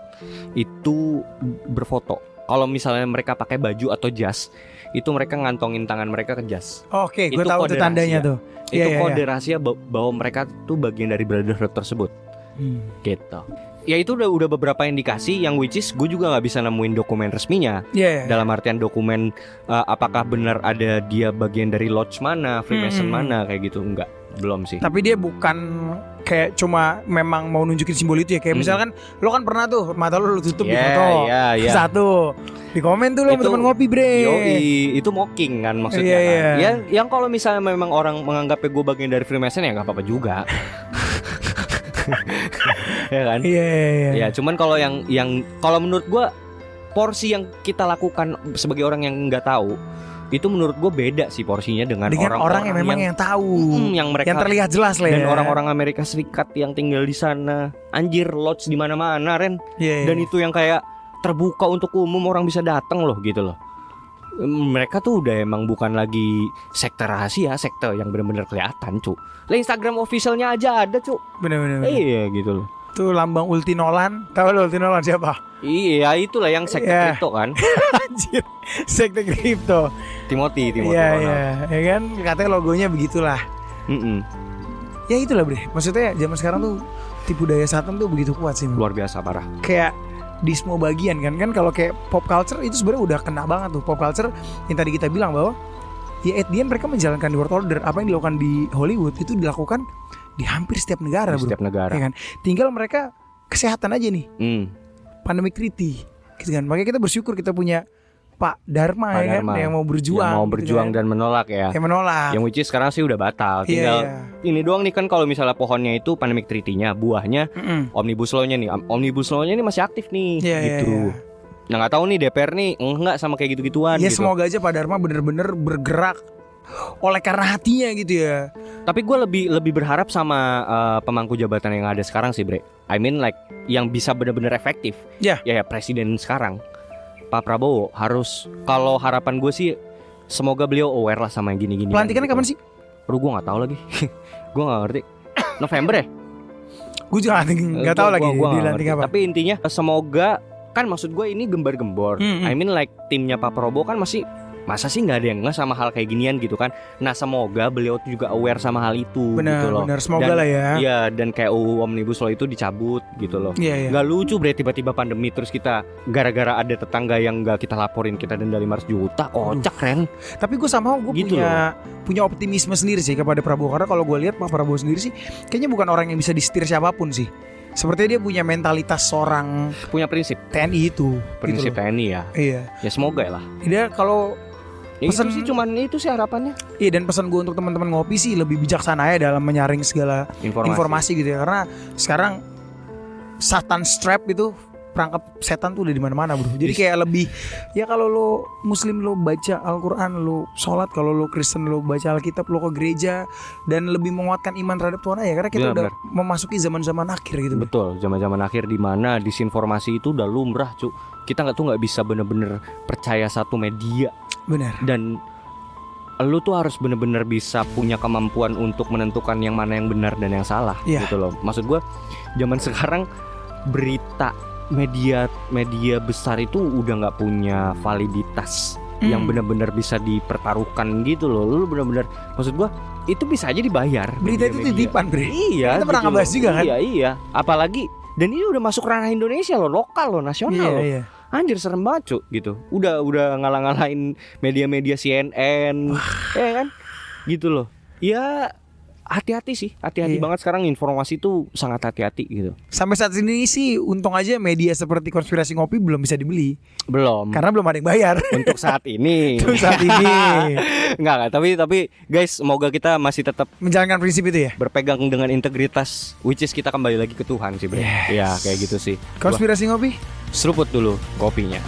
itu berfoto. Kalau misalnya mereka pakai baju atau jas, itu mereka ngantongin tangan mereka ke jas. Oke, gue tahu itu tandanya tuh. Itu kode rahasia bahwa mereka tuh bagian dari brotherhood tersebut. Gitu. ya itu udah beberapa indikasi yang which is gue juga nggak bisa nemuin dokumen resminya. Dalam artian dokumen apakah benar ada dia bagian dari lodge mana, Freemason mana kayak gitu, enggak, belum sih. Tapi dia bukan kayak cuma memang mau nunjukin simbol itu ya. Kayak misalkan lo kan pernah tuh mata lo tutup di foto. Satu di komen tuh lo sama temen ngopi bre. Yoi, itu mocking kan maksudnya kan. Ya yang kalau misalnya memang orang menganggapnya gue bagian dari Freemason ya nggak apa-apa juga. Ya kan? Ya cuman kalau yang kalau menurut gue porsi yang kita lakukan sebagai orang yang nggak tahu itu menurut gue beda sih porsinya dengan orang yang memang yang tahu, yang mereka yang terlihat jelas lah ya. Dan orang-orang Amerika Serikat yang tinggal di sana, anjir lodge di mana-mana Ren. Dan itu yang kayak terbuka untuk umum, orang bisa datang loh gitu loh. Mereka tuh udah emang bukan lagi sekte rahasia, sekte yang benar-benar kelihatan cu. Lah Instagram officialnya aja ada cu. Bener-bener. Iya gitu loh. Tuh lambang Ulti Nolan. Tahu lo Ulti Nolan siapa? Iya itulah yang sekte kripto kan. Anjir, sekte kripto. Timothy ya kan katanya logonya begitulah. Ya itulah bre. Maksudnya zaman sekarang tuh tipu daya setan tuh begitu kuat sih. Luar biasa parah. Kayak di semua bagian kan kalau kayak pop culture itu sebenarnya udah kena banget tuh. Pop culture yang tadi kita bilang bahwa ya at the end mereka menjalankan di world order. Apa yang dilakukan di Hollywood itu dilakukan di hampir setiap negara bro. Setiap negara ya kan? Tinggal mereka kesehatan aja nih. Pandemic treaty gitu kan. Makanya kita bersyukur kita punya Pak Dharma, ya kan yang mau berjuang gitu kan? Dan menolak ya. Yang menolak. Yang which is sekarang sih udah batal. Tinggal ini doang nih kan kalau misalnya pohonnya itu pandemic treaty-nya, buahnya omnibus law-nya nih. Omnibus law-nya nih masih aktif nih gitu. Nah nggak tahu nih DPR nih enggak sama kayak gitu-gituan. Ya gitu. semoga aja Pak Dharma bener-bener bergerak oleh karena hatinya gitu ya. Tapi gue lebih berharap sama pemangku jabatan yang ada sekarang sih bre. I mean like yang bisa benar-benar efektif. Ya presiden sekarang Pak Prabowo harus, kalau harapan gue sih semoga beliau aware lah sama yang gini-gini. Pelantikannya kapan sih? Aduh gue nggak tahu lagi. Gue nggak ngerti. November ya? Gue juga nggak tahu lagi dilantik apa. Tapi intinya semoga, kan maksud gue ini gembar-gembor. I mean like timnya Pak Prabowo kan masih, masa sih nggak ada yang nggak sama hal kayak ginian gitu kan. Nah semoga beliau juga aware sama hal itu. Benar, gitu loh. Benar semoga lah ya. Iya, dan kayak Omnibus Law itu dicabut gitu loh. Nggak lucu bre tiba-tiba pandemi terus kita gara-gara ada tetangga yang nggak kita laporin kita denda 500 juta. Kocak Ren. Tapi gue gitu punya optimisme sendiri sih kepada Prabowo. Karena kalau gue lihat Pak Prabowo sendiri sih kayaknya bukan orang yang bisa disetir siapapun sih. Sepertinya dia punya mentalitas seorang, punya prinsip TNI itu. Prinsip gitu TNI ya. Iya. Ya semoga lah. Dia kalau pesan sih cuman itu sih harapannya. Iya, dan pesan gue untuk teman-teman ngopi sih lebih bijaksana ya dalam menyaring segala informasi gitu ya. Karena sekarang Satan strap itu, perangkap setan tuh udah di mana-mana bro. Jadi kayak lebih ya kalau lo Muslim lo baca Al-Qur'an, lo sholat, kalau lo Kristen lo baca Alkitab, lo ke gereja, dan lebih menguatkan iman terhadap Tuhan aja. Karena kita udah memasuki zaman-zaman akhir gitu. Betul, zaman-zaman akhir di mana disinformasi itu udah lumrah cu. Kita nggak bisa bener-bener percaya satu media. Benar. Dan lu tuh harus bener-bener bisa punya kemampuan untuk menentukan yang mana yang benar dan yang salah gitu loh. Maksud gue zaman sekarang berita media besar itu udah nggak punya validitas yang benar-benar bisa dipertaruhkan gitu loh. Lu benar-benar, maksud gue itu bisa aja dibayar. Berita itu titipan bre. Iya. Kita pernah ngebahas juga kan. Iya. Apalagi dan ini udah masuk ranah Indonesia loh, lokal loh, nasional loh. Iya. Anjir serem banget cu gitu. Udah ngalah-ngalahin media-media CNN. Ya kan? Gitu loh. Ya hati-hati sih. Hati-hati banget sekarang, informasi itu sangat hati-hati gitu. Sampai saat ini sih untung aja media seperti Konspirasi Ngopi belum bisa dibeli. Belum. Karena belum ada yang bayar. Untuk saat ini. Enggak, tapi guys, semoga kita masih tetap menjalankan prinsip itu ya. Berpegang dengan integritas, which is kita kembali lagi ke Tuhan sih, Bre. Ya, kayak gitu sih. Konspirasi Ngopi, seruput dulu kopinya.